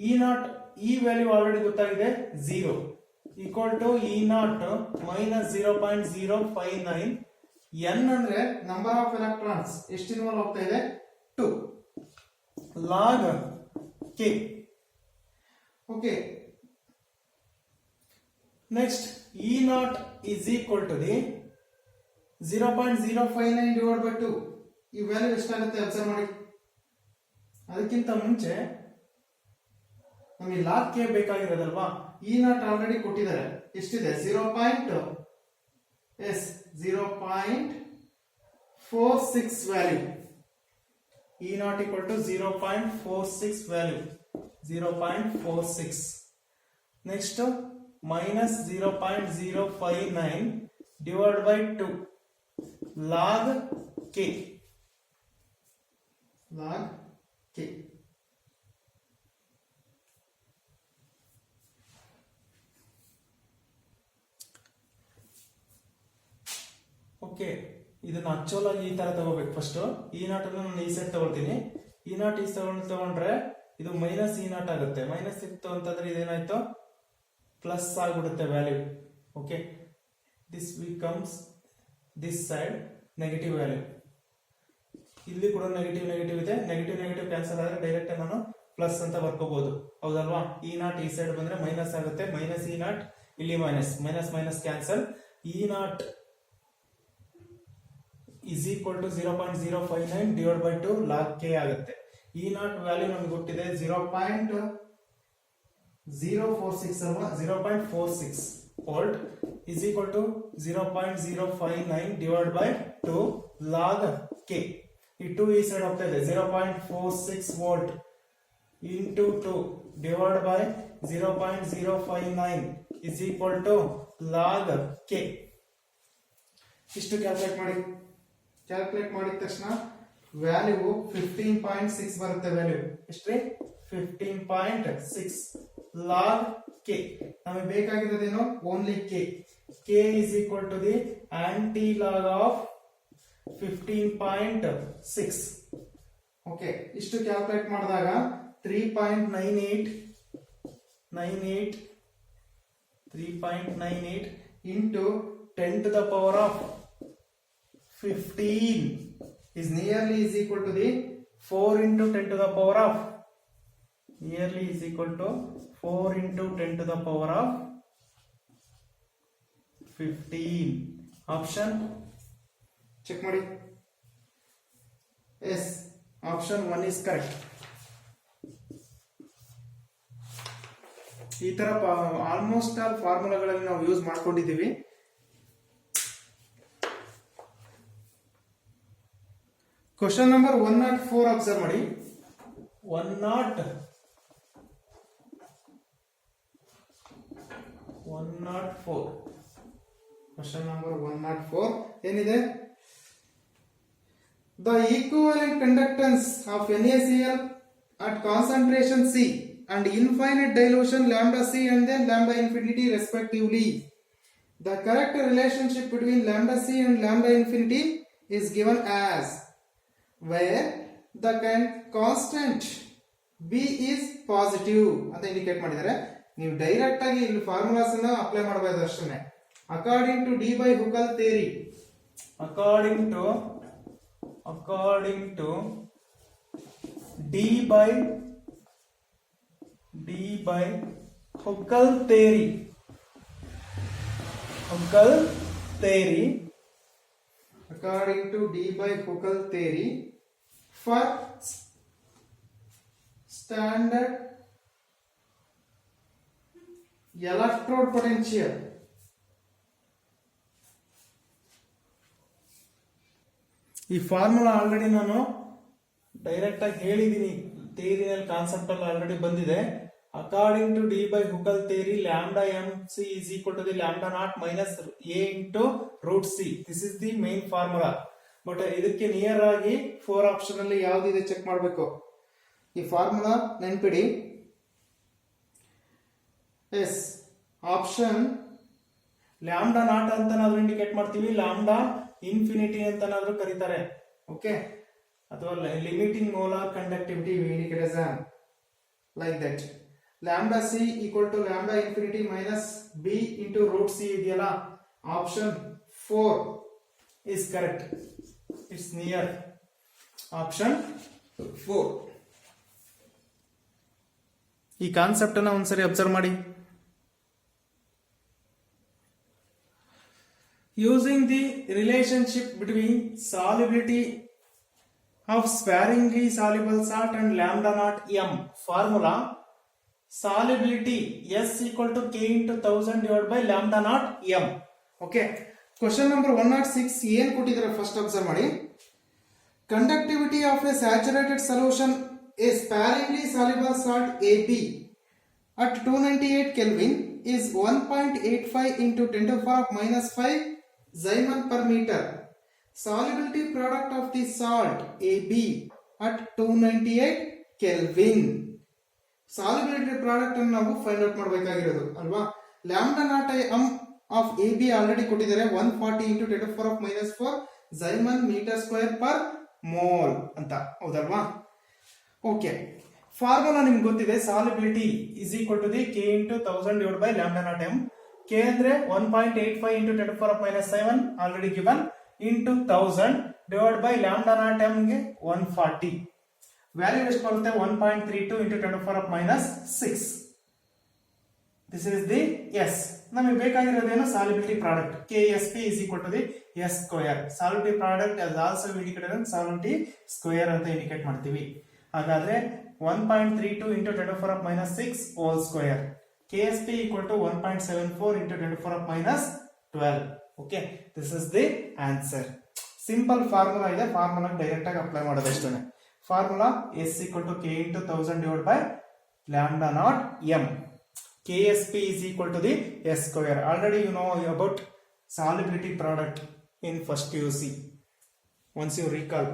E ನಾಟ್, ಈ ವ್ಯಾಲ್ಯೂ ಆಲ್ರೆಡಿ ಗೊತ್ತಾಗಿದೆ 0 equal to E naught minus 0.059. n ಅಂದ್ರೆ number of electrons ಎಷ್ಟು involve ಆಗ್ತಾ ಇದೆ 2 log K. Okay, next E naught is equal to the 0.059 divided by 2. ಈ ವ್ಯಾಲ್ಯೂ ಎಷ್ಟಾಗುತ್ತೆ ಅಬ್ಸರ್ವ್ ಮಾಡಿ. ಅದಕ್ಕಿಂತ ಮುಂಚೆ ನಮಗೆ log K ಬೇಕಾಗಿರೋದಲ್ವಾ. E not already ಕೊಟ್ಟಿದ್ದಾರೆ. ಎಷ್ಟಿದೆ? 0.46 value. E not equal to 0.46 value. 0.46. Next minus 0.059 divided by 2 log K. Okay, ಇದನ್ನ actual ಆಗಿ ಈ ತರ ತಗೋಬೇಕು. ಫಸ್ಟ್ E ನಾಟ್ ಅನ್ನು ನಾನು ಈ ಸೆಟ್ ತಗೊಳ್ತೀನಿ. E ನಾಟ್ ಈ ತಗೊಂಡ್ರೆ ಇದು ಮೈನಸ್ E ನಾಟ್ ಆಗುತ್ತೆ. ಮೈನಸ್ ಇತ್ತು ಅಂತಂದ್ರೆ ಇದೇನಾಯ್ತು ಪ್ಲಸ್ ಆಗಿಬಿಡುತ್ತೆ value. Okay, this becomes this side negative value. ಇಲ್ಲಿ ಕೂಡ ನೆಗೆಟಿವ್ ಇದೆ. ನೆಗೆಟಿವ್ ಕ್ಯಾನ್ಸಲ್ ಆದ್ರೆ ಡೈರೆಕ್ಟ್ ನಾನು ಪ್ಲಸ್ ಅಂತ ಬರ್ಕೋಬಹುದು, ಹೌದಲ್ವಾ? E ನಾಟ್ ಈ ಸೈಡ್ ಬಂದ್ರೆ ಮೈನಸ್ ಆಗುತ್ತೆ. ಮೈನಸ್ E ನಾಟ್ ಇಲ್ಲಿ minus cancel. E naught is equal to 0.059 divided by 2 log K ಆಗುತ್ತೆ. E ನಾಟ್ ವ್ಯಾಲ್ಯೂ ನಮಗೆ ಗೊತ್ತಿದೆ 0.046 volt is equal to 0.059 divided by 2 log K. ಈ 2 ಈ ಸೈಡ್ ಹೋಗ್ತಾ ಇದೆ. 0.46 volt into 2 divided by 0.059 is equal to log K. ಇಷ್ಟು calculate ಮಾಡಿದ ತಕ್ಷಣ ವ್ಯಾಲ್ಯೂ 15.6 ಬರುತ್ತೆ. ವ್ಯಾಲ್ಯೂ ಎಷ್ಟ್ರಿ? 15.6 ಲಾಗ್ K. ನಮಗೆ ಬೇಕಾಗಿರೋದೇನು? Only K. K is equal to the anti log of 15.6. Okay, ಇಷ್ಟು ಕ್ಯಾಲ್ಕುಲೇಟ್ ಮಾಡಿದಾಗ 3.98 into 10 to the power of 15 is nearly is equal to the 4 into 10 to the power of nearly is equal to 4 into 10 to the power of 15. Option check ಮಾಡಿ. Yes, option 1 is correct. ಈ ತರ almost all ಫಾರ್ಮುಲಾಗಳಲ್ಲಿ ನಾವು use ಮಾಡ್ಕೊಂಡಿದ್ದೀವಿ. Question number 104 observe ಮಾಡಿ. 104 question number 104 ಏನಿದೆ? The equivalent conductance of NaCl at concentration C and infinite dilution lambda C and then lambda infinity respectively. The correct relationship between lambda C and lambda infinity is given as where the constant B is positive ಅಂತ indicate ಮಾಡಿದ್ದಾರೆ. ನೀವು direct ಆಗಿ ಇಲ್ಲಿ formulas ಅನ್ನು apply ಮಾಡಬಹುದು ಅಷ್ಟೇ. According to D by Huckel theory, according to D by Huckel theory, according to D by Huckel theory, for standard electrode potential, ಈ formula already ನಾನು ಡೈರೆಕ್ಟ್ ಆಗಿ ಹೇಳಿದೀನಿ, ಥಿಯರಿನಲ್ಲಿ ಕಾನ್ಸೆಪ್ಟ್ ಅಲ್ಲಿ ಆಲ್ರೆಡಿ ಬಂದಿದೆ. According to Debye Hückel theory, lambda M C is equal to the lambda naught minus A into root C. This is the main formula. But ಇದಕ್ಕೆ near ಆಗಿ 4 option ಅಲ್ಲಿ ಯಾವ್ದಿದೆ check ಮಾಡಬೇಕು. ಈ formula ನೆನ್ಪಿಡಿ. Yes, option lambda naught ಅಂತ ನಾವು indicate ಮಾಡ್ತೀವಿ, ಲ್ಯಾಂಬ್ಡಾ ಇನ್ಫಿನಿಟಿ ಅಂತ ಕರೀತಾರೆ. ಓಕೆ, ಅಥವಾ limiting molar conductivity indicate as like that. Lambda C equal to lambda infinity minus B into root C ಇದೆಯಲ್ಲ, option 4 is correct. It's near option 4. ಈ concept ಅನ್ನ ಒಂದ್ಸರಿ ಅಬ್ಸರ್ವ್ ಮಾಡಿ. Using the relationship between solubility of sparingly soluble salt and lambda naught m, formula solubility S equal to K into 1000 divided by lambda naught m. Okay, question number 106 ಏನ್ ಕೊಟ್ಟಿದ್ದಾರೆ first observe ಮಾಡಿ. Conductivity of a saturated solution a sparingly soluble salt AB at 298 Kelvin is 1.85 into 10 to the power of minus 5 Zeiman per meter. Solubility product of the salt AB at 298 Kelvin. Solubility product ಅನ್ನು ನಾವು find out ಮಾಡಬೇಕಾಗಿರೋದು ಅಲ್ವಾ. Lambda not m of AB already ಕೊಟ್ಟಿದ್ದಾರೆ, 140 into 10 to the power of minus 4 Zeiman meter square per mole ಅಂತ, ಹೌದಲ್ವಾ. Okay, formula ನಿಮ್ಗೆ ಗೊತ್ತಿದೆ. Solubility is equal to the K into 1000 divided by lambda naught m. K ಅಂದ್ರೆ 1.85 into 10 to the power of minus 7 already given into 1000 divided by lambda naught m ಗೆ 140. Value ಎಷ್ಟು ಬರುತ್ತೆ? 1.32 into 10 to the power of minus 6. This is the S. ನಮಗೆ ಬೇಕಾಗಿರೋದೇನು? Solubility product. KSP is equal to the S square. Solubility product as also indicated as solubility square ಅಂತ indicate ಮಾಡ್ತೀವಿ. ಹಾಗಾದ್ರೆ 1.32 into 10 to the power of minus 6 whole square. KSP equal to 1.74 into 10 to the power of minus 12. Okay, this is the answer. Simple formula ಇದೆ, formula direct ಆಗಿ apply ಮಾಡೋದಷ್ಟೇ. ಫಾರ್ಮುಲಾ S equal to K into 1000 divided by lambda naught m. KSP is equal to the S square. Already you know about solubility product in first PUC. Once you recall.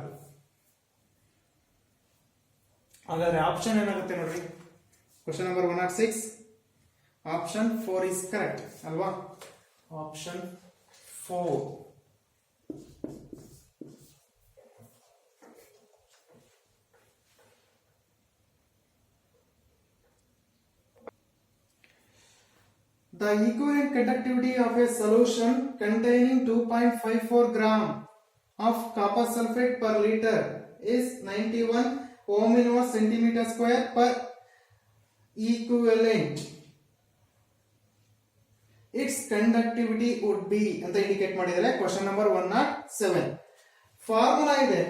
ಹಾಗಾದ್ರೆ option ಏನಾಗುತ್ತೆ ನೋಡ್ರಿ. Question number 106, option 4 is correct ಅಲ್ವಾ. Option 4. The equivalent conductivity of a solution containing 2.54 gram of copper sulfate per liter is 91 ohm inverse centimeter square per equivalent. Its conductivity would be ಅಂತ indicate ಮಾಡಿದ್ದಾರೆ. Question number 107. Formula ಇದೆ.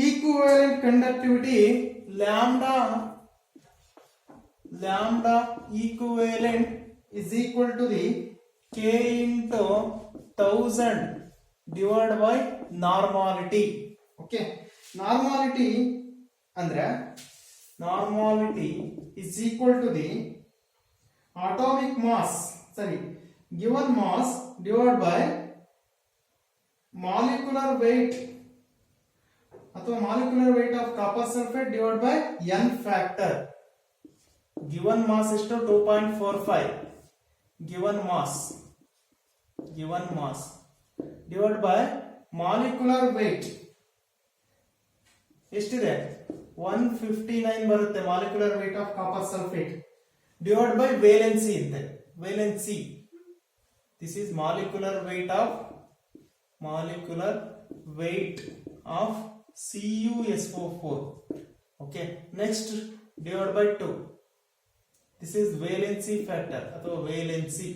Equivalent conductivity lambda equivalent is equal to the K into 1000 divided by normality. Okay, normality ಅಂದ್ರೆ normality is equal to the atomic mass, sorry, given mass divided by molecular weight ಅಥವಾ molecular weight of copper sulfate divided by n factor. Given mass ಎಷ್ಟು 2.45, given mass divided by molecular weight ಎಷ್ಟಿದೆ 159 ಬರುತ್ತೆ molecular weight of copper sulfate divided by valency ಇದೆ, valency. This is molecular weight of CuSO4. Okay, next divided by 2. This is valency factor ಅಥವಾ valency.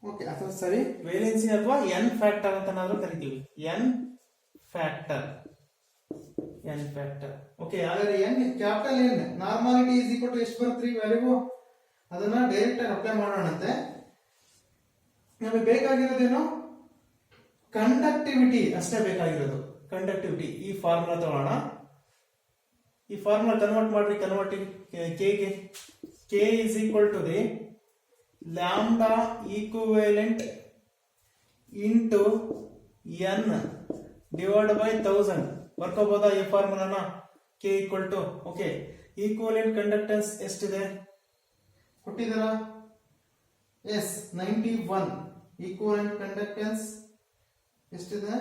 Okay, ಅಥವಾ ಸರಿ valency ಅಥವಾ n factor ಅಂತ ನಾವು ಕರಿತೀವಿ, n ಫ್ಯಾಕ್ಟರ್. ಓಕೆ, ಹಾಗಾದ್ರೆ n capital n normality is equal to ಎಷ್ಟು ಬರುತ್ತೆ ವ್ಯಾಲ್ಯೂ, ಅದನ್ನ ಡೈರೆಕ್ಟ್ ಆಗಿ ಅಪ್ಲೈ ಮಾಡೋಣಂತೆ. ನಮಗೆ ಬೇಕಾಗಿರೋದೇನು ಕಂಡಕ್ಟಿವಿಟಿ ಅಷ್ಟೇ ಬೇಕಾಗಿರೋದು, ಕಂಡಕ್ಟಿವಿಟಿ. ಈ ಫಾರ್ಮುಲಾ ತಗೊಳ್ಳೋಣ, ಈ ಫಾರ್ಮುಲಾ ಕನ್ವರ್ಟ್ ಮಾಡ್ರಿ, converting K is equal to the lambda equivalent into n divide by 1000. ಬರ್ಕೋಬಹುದಾ ಈ ಫಾರ್ಮುಲಾನ? K equal to, okay, equivalent conductance ಎಷ್ಟಿದೆ ಕೊಟ್ಟಿದಾರ? ಎಸ್ 91. ಈಕ್ವಿವೆಲೆಂಟ್ ಕಂಡಕ್ಟೆನ್ಸ್ ಎಷ್ಟಿದೆ?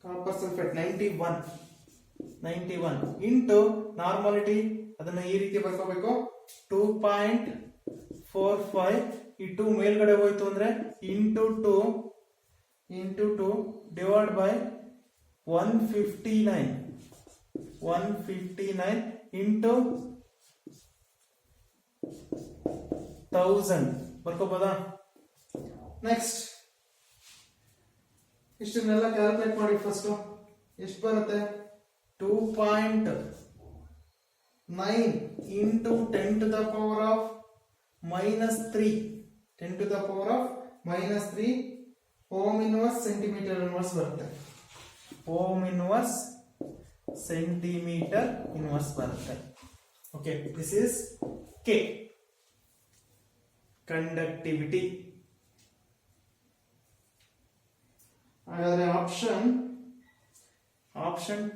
ಕಾಪರ್ ಸಲ್ಫೇಟ್ 91 ಇಂಟು ನಾರ್ಮಾಲಿಟಿ, ಅದನ್ನ ಈ ರೀತಿ ಬರ್ಕೋಬೇಕು 2.45. ಈ 2 ಮೇಲ್ಗಡೆ ಹೋಯ್ತು ಅಂದ್ರೆ ಇಂಟು 2 ಡಿವೈಡ್ ಬೈ 159 ಇಂಟು 1000. ಬರ್ಕೋಬೋದಾ? ನೆಕ್ಸ್ಟ್ ಇಷ್ಟನ್ನೆಲ್ಲ ಕ್ಯಾಲ್ಕುಲೇಟ್ ಮಾಡಿ. ಫಸ್ಟ್ ಎಷ್ಟು ಬರುತ್ತೆ? 2.9 into 10 to the power of -3 ohm inverse centimetre inverse ಬರುತ್ತೆ. ಓಮ್ ಇನ್ವರ್ಸ್ ಸೆಂಟಿಮೀಟರ್ ಇನ್ವರ್ಸ್ ಬರುತ್ತೆ. Okay, this is K conductivity. ಹಾಗಾದ್ರೆ option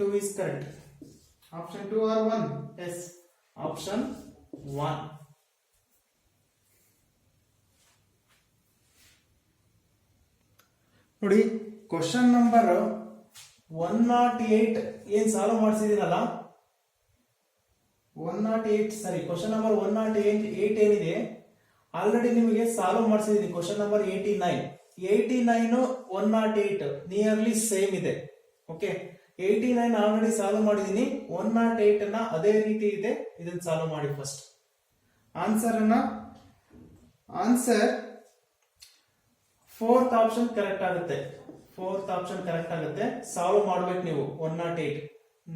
2 is correct. Option 2 or 1? Yes, option 1. ನೋಡಿ, question number 108 ಏನ್ ಸಾಲ್ವ್ ಮಾಡಿಸಿದಿರಲ್ಲ, 108 ಸರಿ, ಕ್ವಶನ್ ನಂಬರ್ 108 ಏನಿದೆ already ನಿಮಗೆ solve ಮಾಡಿಸಿದೀನಿ. Question number 89 108 nearly same ಇದೆ. ಓಕೆ, 89 ಆಲ್ರೆಡಿ ಸಾಲ್ವ್ ಮಾಡಿದೀನಿ, 108 ಅನ್ನ ಅದೇ ರೀತಿ ಇದೆ, ಇದನ್ನ ಸಾಲ್ವ್ ಮಾಡಿ. First answer fourth option correct ಆಗುತ್ತೆ. ಸಾಲ್ವ್ ಮಾಡ್ಬೇಕು ನೀವು. 108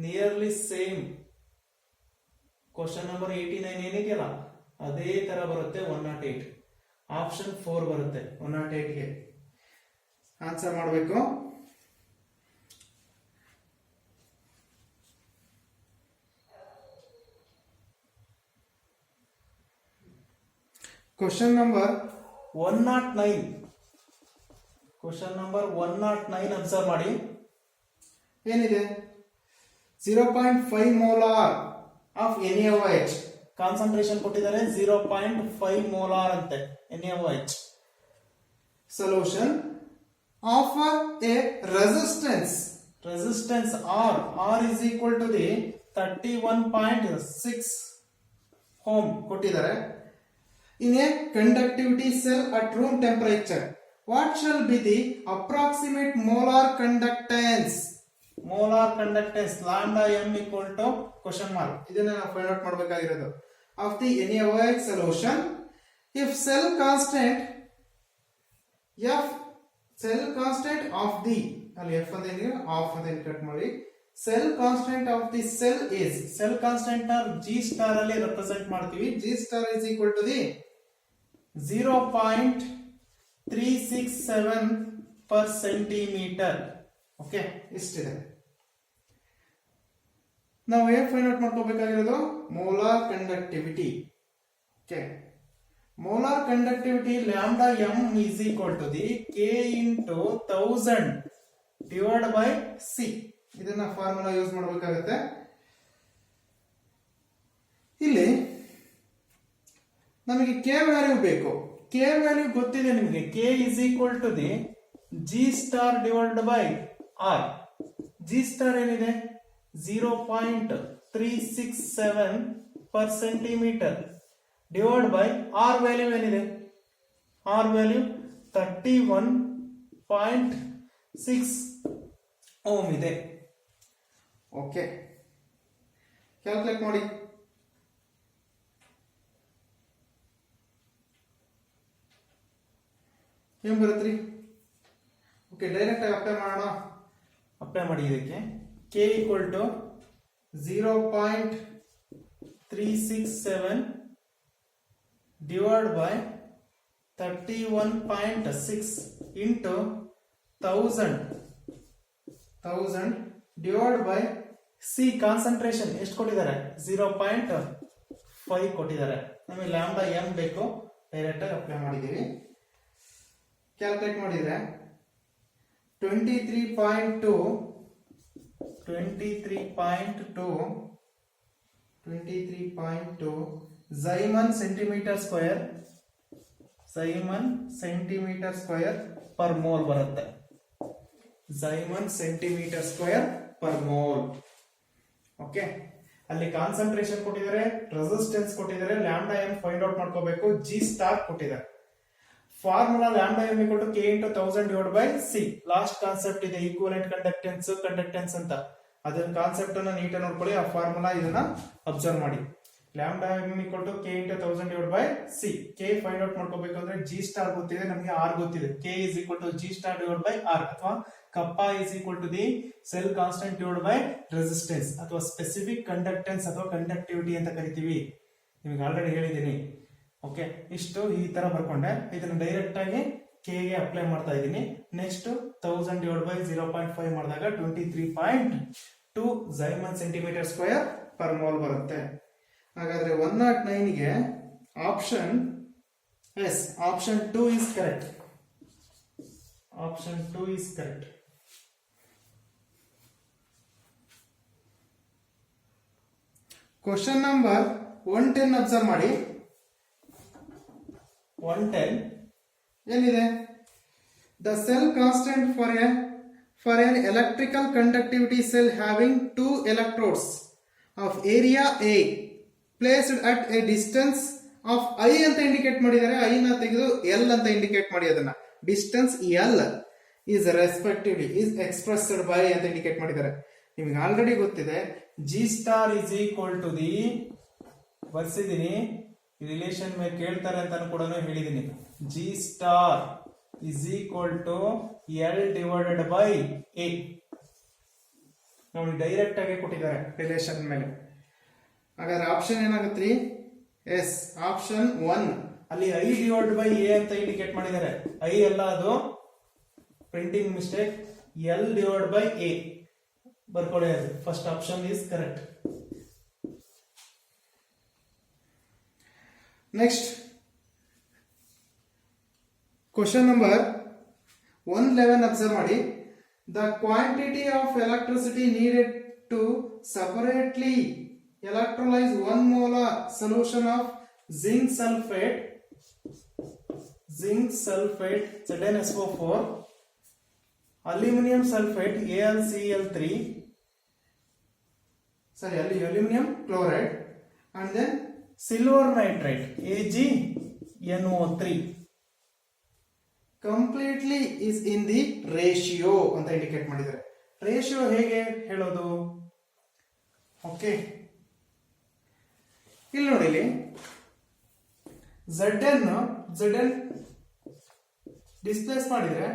ನಿಯರ್ಲಿ ಸೇಮ್ ಕ್ವಶನ್ ನಂಬರ್ 89 ಏನಿದೆಯಲ್ಲ ಅದೇ ತರ ಬರುತ್ತೆ. 108 ಆಪ್ಷನ್ 4 ಬರುತ್ತೆ. 108 ಗೆ ಆನ್ಸರ್ ಮಾಡಬೇಕು. ಕ್ವಶನ್ ನಂಬರ್ 109 ಅಬ್ಸರ್ವ್ ಮಾಡಿ. ಏನಿದೆ? 0.5 ಮೋಲಾರ್ ಆಫ್ NaOH ಕಾನ್ಸಂಟ್ರೇಷನ್ ಕೊಟ್ಟಿದ್ದಾರೆ. 0.5 ಮೋಲಾರ್ ಅಂತೆ NaOH. Solution of A resistance R is equal to the 31.6 ohm ಕೊಟ್ಟಿದ್ದಾರೆ. In a conductivity cell at room temperature, what shall be the approximate molar conductance? Lambda m equal to question mark. ಇದನ್ನ ನಾವು find out ಮಾಡಬೇಕಾಗಿರೋದು. Of the NaOH solution, if cell constant of the ಅಲ್ಲಿ f ಅಂತ ಏನಿದೆ of ಅಂತ cut ಮಾಡಿ cell constant of the cell is, cell constant ನ G star ಅಲ್ಲಿ ರೆಪ್ರೆಸೆಂಟ್ ಮಾಡ್ತೀವಿ. G star is equal to the 0.367 per centimeter. Okay, ಇಷ್ಟಿದೆ. ನಾವು ಏನ್ ಫೈಂಡ್ ಔಟ್ ಮಾಡ್ಕೋಬೇಕಾಗಿರೋದು molar conductivity. Okay, molar conductivity lambda M is equal to the K into 1000 divide by C. ಇದನ್ನ formula use ಮಾಡಬೇಕಾಗುತ್ತೆ. ಇಲ್ಲಿ ನಮಗೆ ಕೆ ವ್ಯಾಲ್ಯೂ ಬೇಕು. K value ಗೊತ್ತಿದೆ ನಿಮಗೆ. K is equal to the G star divide by R. G star ಏನಿದೆ 0.367 per centimetre divide by R value ಏನಿದೆ, R value 31.6 ohm ಇದೆ. ಓಕೆ, ಕ್ಯಾಲ್ಕುಲೇಟ್ ಮಾಡಿ. ಏನ್ ಬರುತ್ತ್ರಿ? ಓಕೆ, ಡೈರೆಕ್ಟ್ ಆಗಿ ಅಪ್ಲೈ ಮಾಡೋಣ. ಅಪ್ಲೈ ಮಾಡಿ. ಇದಕ್ಕೆ K equal to 0.367 divide by 31.6 into 1000 divide by C. Concentration ಎಷ್ಟು ಕೊಟ್ಟಿದ್ದಾರೆ? 0.5 ಕೊಟ್ಟಿದ್ದಾರೆ. ನಮಗೆ ಲ್ಯಾಂಬ್ಡಾ ಎಂ ಬೇಕು. ಡೈರೆಕ್ಟ್ ಆಗಿ ಅಪ್ಲೈ ಮಾಡಿದ್ದೀವಿ. ಕ್ಯಾಲ್ಕುಲೇಟ್ ಮಾಡಿದ್ರೆ 23.2 siemens centimetre square per mole ಬರುತ್ತೆ. Siemens centimetre square per mole. Okay, ಅಲ್ಲಿ ಕಾನ್ಸಂಟ್ರೇಷನ್ ಕೊಟ್ಟಿದ್ದಾರೆ, ರೆಸಿಸ್ಟೆನ್ಸ್ ಕೊಟ್ಟಿದ್ದಾರೆ, ಲ್ಯಾಂಬ್ಡಾ ಎಂ ಫೈಂಡ್ ಔಟ್ ಮಾಡ್ಕೋಬೇಕು, ಜಿ ಸ್ಟಾರ್ ಕೊಟ್ಟಿದ್ದಾರೆ. Formula lambda M equal to K into 1000 divide by C. Last concept ಇದೆ equivalent conductance ಅಂತ. ಅದನ್ನ concept ಅನ್ನ ನೀಟಾಗಿ ನೋಡ್ಕೊಳ್ಳಿ. ಆ ಫಾರ್ಮುಲಾ ಇದನ್ನ ಅಬ್ಸರ್ವ್ ಮಾಡಿ. Lambda M equal to K into 1000 divide by C. K find out ಮಾಡ್ಕೋಬೇಕಂದ್ರೆ ಜಿ ಸ್ಟಾರ್ ಗೊತ್ತಿದೆ, ನಮಗೆ ಆರ್ ಗೊತ್ತಿದೆ. K is equal to G star divide by R, ಅಥವಾ kappa is equal to the cell constant divide by resistance, ಅಥವಾ specific conductance ಅಥವಾ conductivity ಅಂತ ಕರಿತೀವಿ. ನಿಮಗೆ ಆಲ್ರೆಡಿ ಹೇಳಿದ್ದೀನಿ. ಓಕೆ, ಇಷ್ಟು ಈ ತರ ಬರ್ಕೊಂಡೆ. ಇದನ್ನ ಡೈರೆಕ್ಟ್ ಆಗಿ ಕೆ ಗೆ ಅಪ್ಲೈ ಮಾಡ್ತಾ ಇದ್ದೀನಿ. ನೆಕ್ಸ್ಟ್ 1000 ಡಿವೈಡ್ ಬೈ 0.5 ಮಾಡಿದಾಗ 23.2 siemens centimetre square per mole ಬರುತ್ತೆ. ಹಾಗಾದ್ರೆ 109 ಗೆ option yes, option 2 is correct. Option 2 is correct. Question number 110 observe ಮಾಡಿ. 110 ಏನಿದೆ? The cell constant for an electrical conductivity cell having 2 electrodes of area A placed at a distance of I ಅಂತ indicate ಮಾಡಿದ್ದಾರೆ. I ನ ತೆಗೆದು L ಅಂತ indicate ಮಾಡಿ. ಅದನ್ನ distance L is respectively is expressed by ಅಂತ ಇಂಡಿಕೇಟ್ ಮಾಡಿದ್ದಾರೆ. ನಿಮಗೆ ಆಲ್ರೆಡಿ ಗೊತ್ತಿದೆ. G star is equal to the ಬರ್ಸಿದ್ದೀನಿ. ರಿಲೇಷನ್ ಮೇಲೆ ಕೇಳ್ತಾರೆ ಅಂತ ಕೂಡ ಹೇಳಿದ್ದೀನಿ. G star is equal to L divided by A. ನೋಡಿ, ಡೈರೆಕ್ಟ್ ಆಗಿ ಕೊಟ್ಟಿದ್ದಾರೆ ರಿಲೇಷನ್ ಮೇಲೆ. ಹಾಗಾದ್ರೆ ಆಪ್ಷನ್ ಏನಾಗುತ್ತೆ? Yes, option 1. ಅಲ್ಲಿ I ಡಿವೈಡ್ ಬೈ A ಅಂತ ಇಂಡಿಕೇಟ್ ಮಾಡಿದ್ದಾರೆ. I ಅಲ್ಲ, ಅದು printing mistake. L divide by A ಬರ್ಕೊಳ್ಳಿ. First option is correct. Next question number 111 observe ಮಾಡಿ. The quantity of electricity needed to separately electrolyze 1 molar solution of zinc sulfate ZnSO4, aluminum sulfate AlCl3, aluminum chloride, and then silver nitrate AgNO3 completely is in the ratio ಅಂತ indicate ಮಾಡಿದ್ದಾರೆ. Ratio ಹೇಗೆ ಹೇಳೋದು? Okay, ಇಲ್ಲಿ ನೋಡಿ, ಇಲ್ಲಿ Zn displays ಮಾಡಿದ್ರೆ,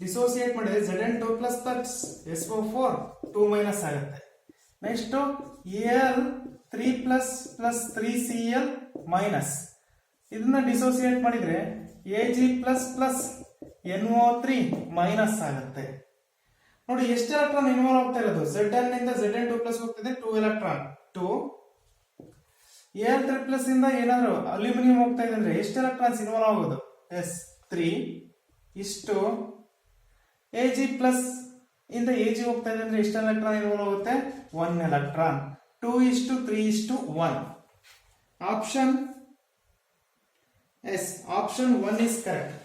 dissociate ಮಾಡಿದ್ರೆ Zn2 plus SO4 2 minus ಆಗುತ್ತೆ. Next L 3 plus plus 3Cl minus, ಇದನ್ನ ಡಿಸೋಸಿಯೇಟ್ ಮಾಡಿದ್ರೆ Ag plus plus NO3 minus ಆಗುತ್ತೆ. ನೋಡಿ ಎಷ್ಟು ಎಲೆಕ್ಟ್ರಾನ್ ಇನ್ವಾಲ್ವ್ ಆಗ್ತಾ ಇರೋದು, Zn ಇಂದ Zn2 ಪ್ಲಸ್ ಹೋಗ್ತಿದೆ 2 ಎಲೆಕ್ಟ್ರಾನ್ 2. Al3 ಪ್ಲಸ್ ಇಂದ ಏನಾದ್ರು ಅಲ್ಯೂಮಿನಿಯಂ ಹೋಗ್ತಾ ಇದೆ ಅಂದ್ರೆ ಎಷ್ಟು ಎಲೆಕ್ಟ್ರಾನ್ಸ್ ಇನ್ವಾಲ್ವ್ ಆಗೋದು, S3 ಇಷ್ಟು. Ag ಪ್ಲಸ್ ಇಂದ Ag ಹೋಗ್ತಾ ಇದೆ ಅಂದ್ರೆ ಎಷ್ಟು ಎಲೆಕ್ಟ್ರಾನ್ ಇನ್ವಾಲ್ವ್ ಆಗುತ್ತೆ, 1 electron. 2:3:1. Option yes, option 1 is correct.